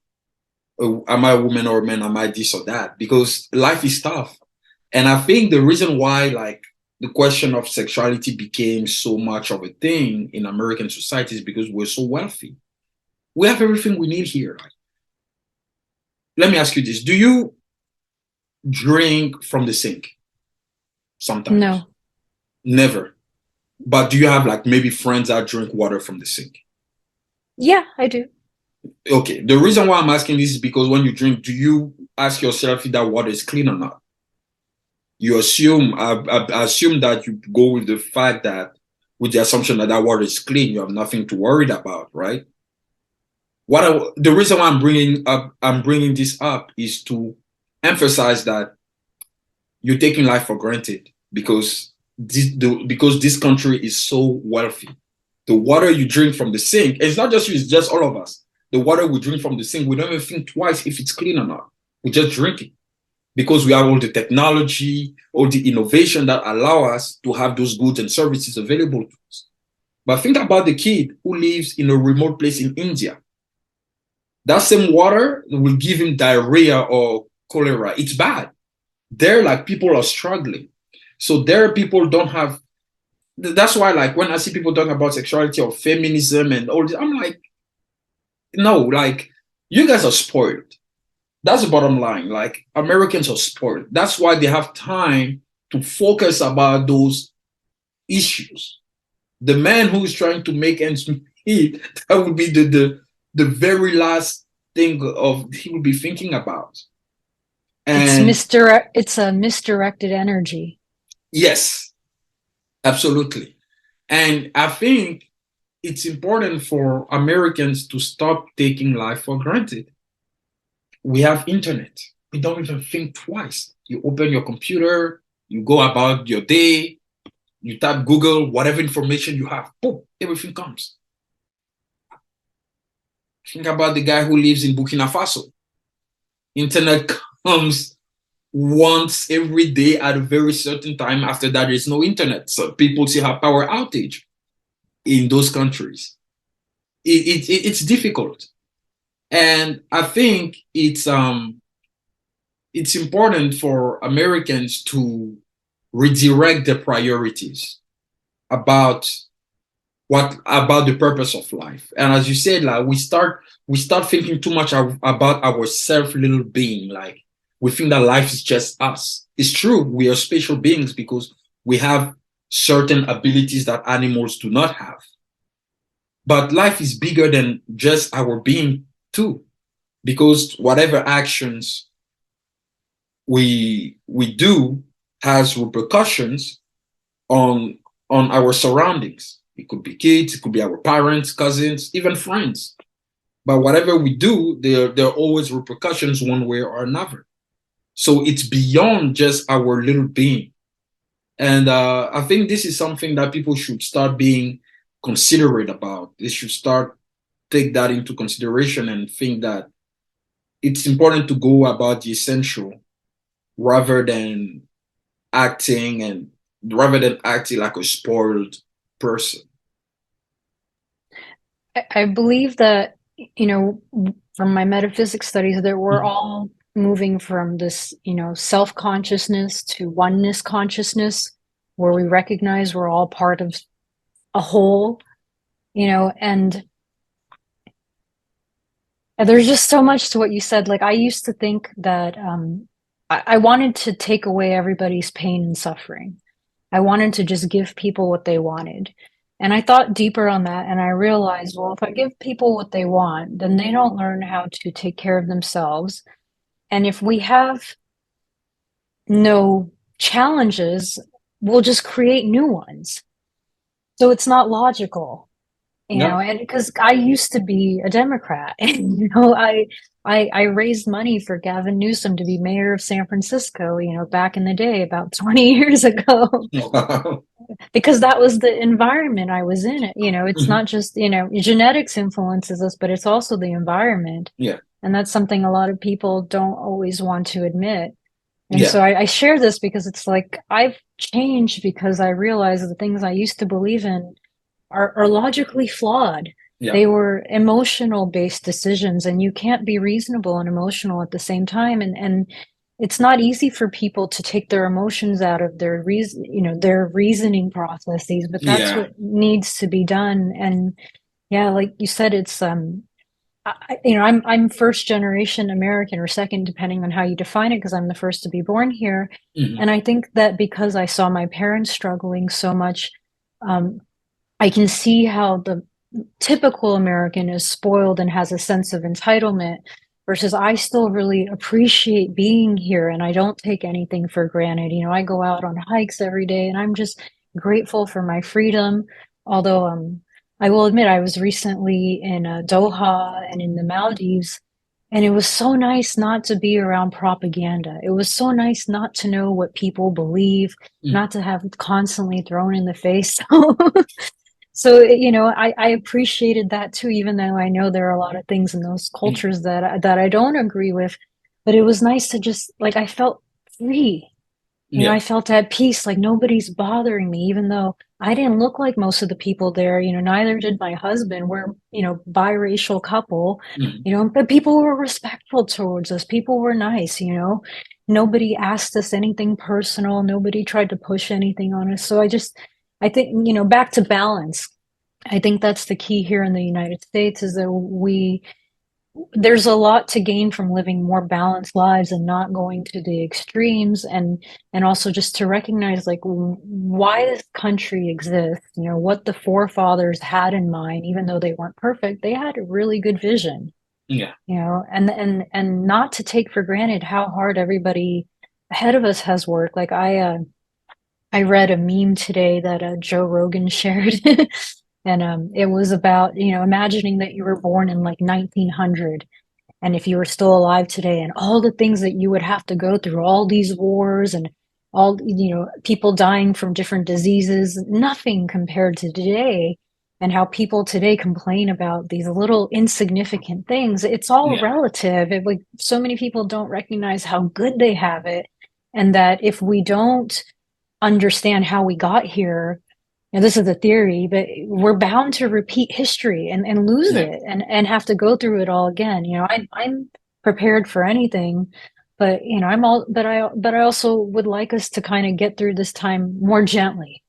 I a woman or a man? Am I this or that? Because life is tough. And I think the reason why, like, the question of sexuality became so much of a thing in American society is because we're so wealthy. We have everything we need here. Like, let me ask you this. Do you drink from the sink sometimes? No. Never. But do you have like maybe friends that drink water from the sink? Yeah, I do. Okay. The reason why I'm asking this is because when you drink, do you ask yourself if that water is clean or not? You assume, I assume that you go with the fact that, with the assumption that that water is clean, you have nothing to worry about, right? The reason why I'm bringing this up is to emphasize that you're taking life for granted because this country is so wealthy. The water you drink from the sink, it's not just you, it's just all of us. The water we drink from the sink, we don't even think twice if it's clean or not. We just drink it because we have all the technology, all the innovation that allow us to have those goods and services available to us. But think about the kid who lives in a remote place in India. That same water will give him diarrhea or cholera. It's bad. There, like, people are struggling. So there, people don't have. That's why, like, when I see people talking about sexuality or feminism and all this, I'm like, no, like, you guys are spoiled. That's the bottom line. Like, Americans are spoiled. That's why they have time to focus about those issues. The man who is trying to make ends meet, that would be the very last thing of he would be thinking about. And It's a misdirected energy. yes, absolutely. And I think it's important for Americans to stop taking life for granted. We have internet. We don't even think twice. You open your computer, you go about your day, you type Google, whatever information you have, boom, everything comes. Think about the guy who lives in Burkina Faso. Internet comes once every day at a very certain time. After that, there's no internet. So people still have power outage. in those countries. It's difficult, and I think it's important for Americans to redirect their priorities about what about the purpose of life. And as you said, like we start thinking too much about our self little being. Like we think that life is just us. It's true, we are special beings because we have certain abilities that animals do not have. But life is bigger than just our being too, because whatever actions we do has repercussions on our surroundings. It could be kids, it could be our parents, cousins, even friends. But whatever we do, there are always repercussions one way or another. So it's beyond just our little being. And I think this is something that people should start being considerate about. They should start take that into consideration and think that it's important to go about the essential rather than acting like a spoiled person. I believe that, you know, from my metaphysics studies, that we're Mhm. all moving from this, self-consciousness to oneness consciousness, where we recognize we're all part of a whole, and there's just so much to what you said. Like I used to think that I wanted to take away everybody's pain and suffering. I wanted to just give people what they wanted. And I thought deeper on that and I realized, well, if I give people what they want, then they don't learn how to take care of themselves. And if we have no challenges, we'll just create new ones. So it's not logical. Yeah. And because I used to be a Democrat, and I raised money for Gavin Newsom to be mayor of San Francisco, back in the day, about 20 years ago, because that was the environment I was in. It's Mhm. not just, genetics influences us, but it's also the environment. Yeah. And that's something a lot of people don't always want to admit. And Yeah. so I share this because it's like I've changed because I realize the things I used to believe in are logically flawed. Yeah. They were emotional based decisions, and you can't be reasonable and emotional at the same time. And it's not easy for people to take their emotions out of their their reasoning processes, but that's Yeah. what needs to be done. And yeah, like you said, it's I'm first generation American or second, depending on how you define it, because I'm the first to be born here. Mhm. And I think that because I saw my parents struggling so much, um, I can see how the typical American is spoiled and has a sense of entitlement, versus I still really appreciate being here and I don't take anything for granted. I go out on hikes every day and I'm just grateful for my freedom. Although I will admit I was recently in Doha and in the Maldives, and it was so nice not to be around propaganda. It was so nice not to know what people believe, Mhm. not to have it constantly thrown in the face. So, I appreciated that too, even though I know there are a lot of things in those Mhm. cultures that I don't agree with. But it was nice to just like I felt free. I Yeah. felt at peace, like nobody's bothering me, even though I didn't look like most of the people there. Neither did my husband. We're, biracial couple, Mhm. but people were respectful towards us. People were nice. Nobody asked us anything personal. Nobody tried to push anything on us. So I think, back to balance. I think that's the key here in the United States is that there's a lot to gain from living more balanced lives and not going to the extremes, and also just to recognize like why this country exists, what the forefathers had in mind. Even though they weren't perfect, they had a really good vision, Yeah. and not to take for granted how hard everybody ahead of us has worked. Like I read a meme today that Joe Rogan shared, and it was about imagining that you were born in like 1900, and if you were still alive today, and all the things that you would have to go through, all these wars and all people dying from different diseases, nothing compared to today. And how people today complain about these little insignificant things. It's all Yeah. relative. Like so many people don't recognize how good they have it, and that if we don't understand how we got here, this is a theory, but we're bound to repeat history and lose Yeah, it and have to go through it all again. I'm prepared for anything, but but I also would like us to kind of get through this time more gently,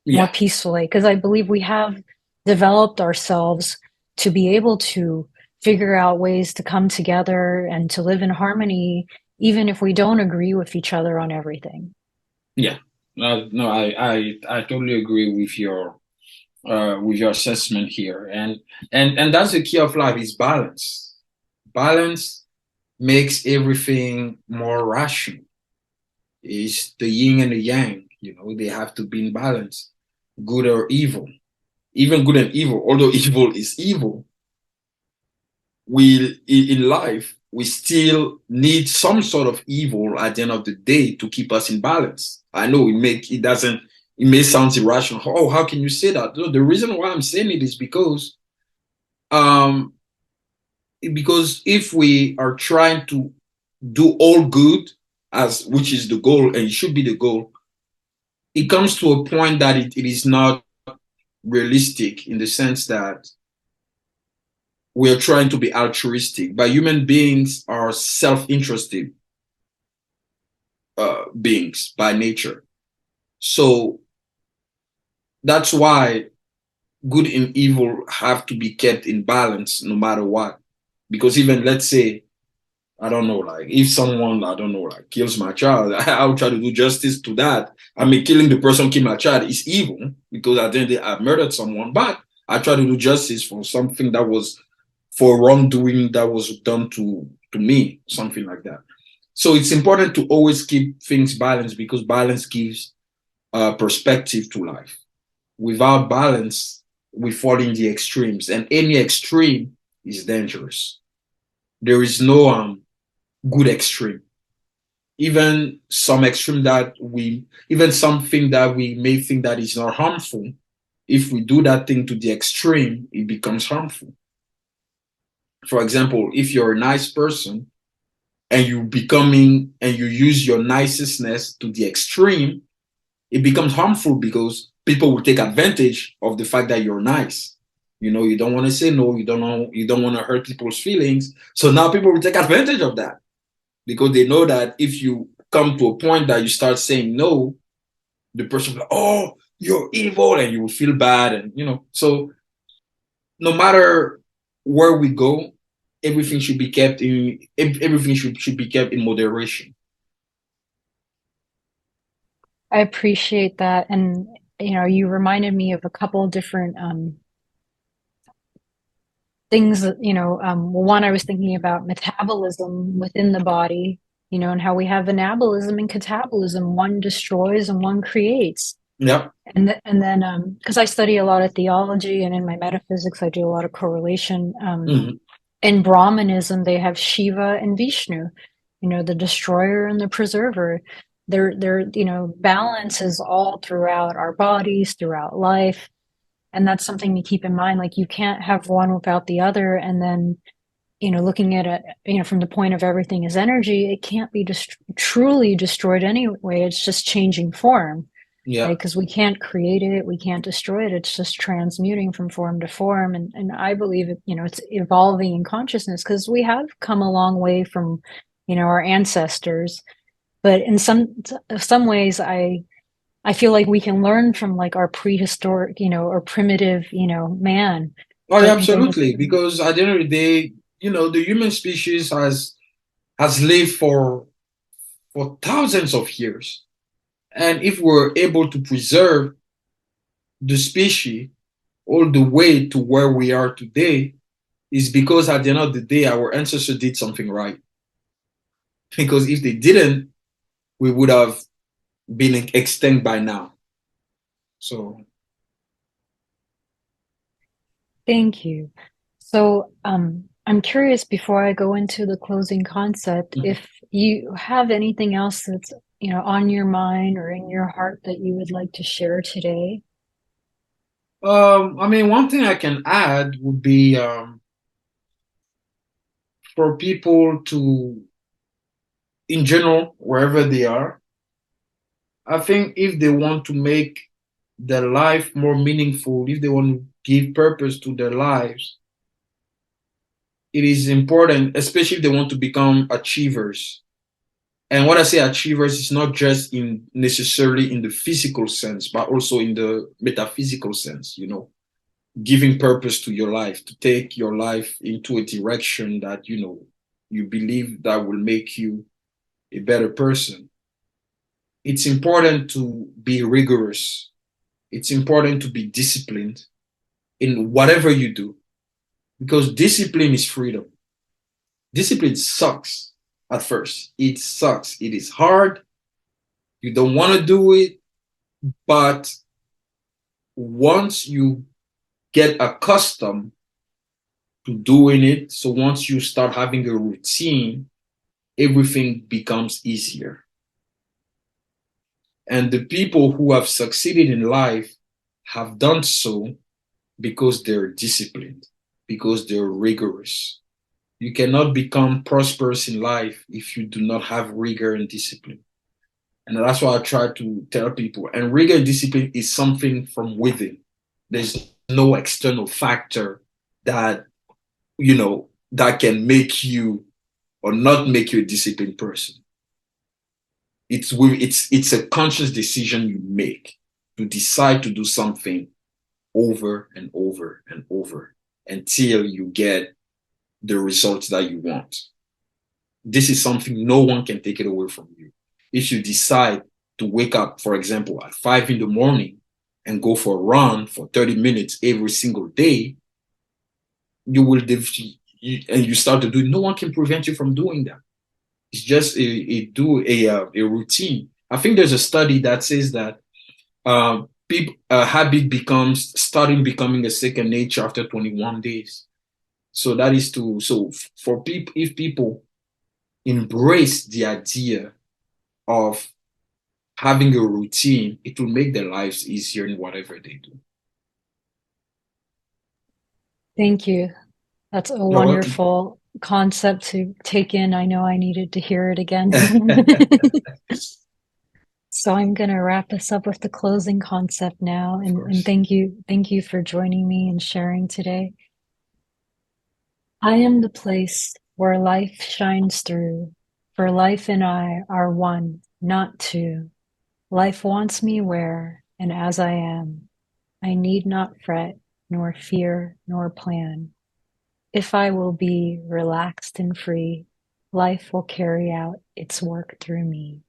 more yeah, peacefully, because I believe we have developed ourselves to be able to figure out ways to come together and to live in harmony, even if we don't agree with each other on everything. yeah. No, I totally agree with your assessment here, and that's the key of life is balance. Balance makes everything more rational. It's the yin and the yang. You know, they have to be in balance, good or evil. Even good and evil, although evil is evil, we in life we still need some sort of evil at the end of the day to keep us in balance. I know it may sound irrational. Oh, how can you say that? No, the reason why I'm saying it is um because if we are trying to do all good, as which is the goal and it should be the goal, it comes to a point that it is not realistic in the sense that we are trying to be altruistic, but human beings are self-interested beings by nature. So that's why good and evil have to be kept in balance no matter what. Because even let's say, I don't know, like if someone, I don't know, like kills my child, I'll try to do justice to that. I mean, killing the person kill my child is evil because at the end I've murdered someone, but I try to do justice for something that was for wrongdoing that was done to me, something like that. So it's important to always keep things balanced because balance gives perspective to life. Without balance, we fall in the extremes, and any extreme is dangerous. There is no good extreme. Even something that we may think that is not harmful, if we do that thing to the extreme, it becomes harmful. For example, if you're a nice person and you use your niceness to the extreme, it becomes harmful because people will take advantage of the fact that you're nice. You know, you don't want to say no, you don't want to hurt people's feelings. So now people will take advantage of that because they know that if you come to a point that you start saying no, the person will, oh, you're evil, and you will feel bad. And so no matter where we go, everything should be kept in moderation. I appreciate that. And, you reminded me of a couple of different things that, well, one, I was thinking about metabolism within the body, and how we have anabolism and catabolism. One destroys and one creates. Yep. And then, because I study a lot of theology and in my metaphysics, I do a lot of correlation. Mm-hmm. In Brahmanism, they have Shiva and Vishnu, the destroyer and the preserver. Balance is all throughout our bodies, throughout life. And that's something to keep in mind. Like you can't have one without the other. And then, looking at it, from the point of everything is energy, it can't be truly destroyed anyway. It's just changing form, Yeah. right? Because we can't create it, we can't destroy it. It's just transmuting from form to form. And I believe it's evolving in consciousness because we have come a long way from, our ancestors. But in some ways, I feel like we can learn from like our prehistoric, or primitive, man, Oh, yeah, certain things. absolutely. Because at the end of the day, the human species has lived for thousands of years. And if we're able to preserve the species all the way to where we are today, is because at the end of the day, our ancestors did something right. Because if they didn't, we would have been extinct by now. So, Thank you. So, I'm curious before I go into the closing concept, mhm. if you have anything else that's, on your mind or in your heart that you would like to share today. I mean, one thing I can add would be for people to, in general, wherever they are, I think if they want to make their life more meaningful, if they want to give purpose to their lives, it is important, especially if they want to become achievers. And when I say achievers, it's not just in necessarily in the physical sense, but also in the metaphysical sense, giving purpose to your life, to take your life into a direction that, you believe that will make you a better person. It's important to be rigorous. It's important to be disciplined in whatever you do because discipline is freedom. Discipline sucks at first. It sucks. It is hard. You don't want to do it. But once you get accustomed to doing it, so once you start having a routine, everything becomes easier. And the people who have succeeded in life have done so because they're disciplined, because they're rigorous. You cannot become prosperous in life if you do not have rigor and discipline. And that's why I try to tell people. And rigor and discipline is something from within. There's no external factor that, that can make you or not make you a disciplined person. It's a conscious decision you make to decide to do something over and over and over until you get the results that you want. This is something no one can take it away from you. If you decide to wake up, for example, at 5 in the morning and go for a run for 30 minutes every single day, you will and you start to do it. No one can prevent you from doing that. It's just a routine. I think there's a study that says that people a habit starting becoming a second nature after 21 days. So that is for people, if people embrace the idea of having a routine, it will make their lives easier in whatever they do. Thank you. That's a You're welcome. wonderful concept to take in. I know I needed to hear it again. So I'm going to wrap us up with the closing concept now. Of And course. thank you for joining me and sharing today. I am the place where life shines through, for life and I are one, not two. Life wants me where and as I am. I need not fret, nor fear, nor plan. If I will be relaxed and free, life will carry out its work through me.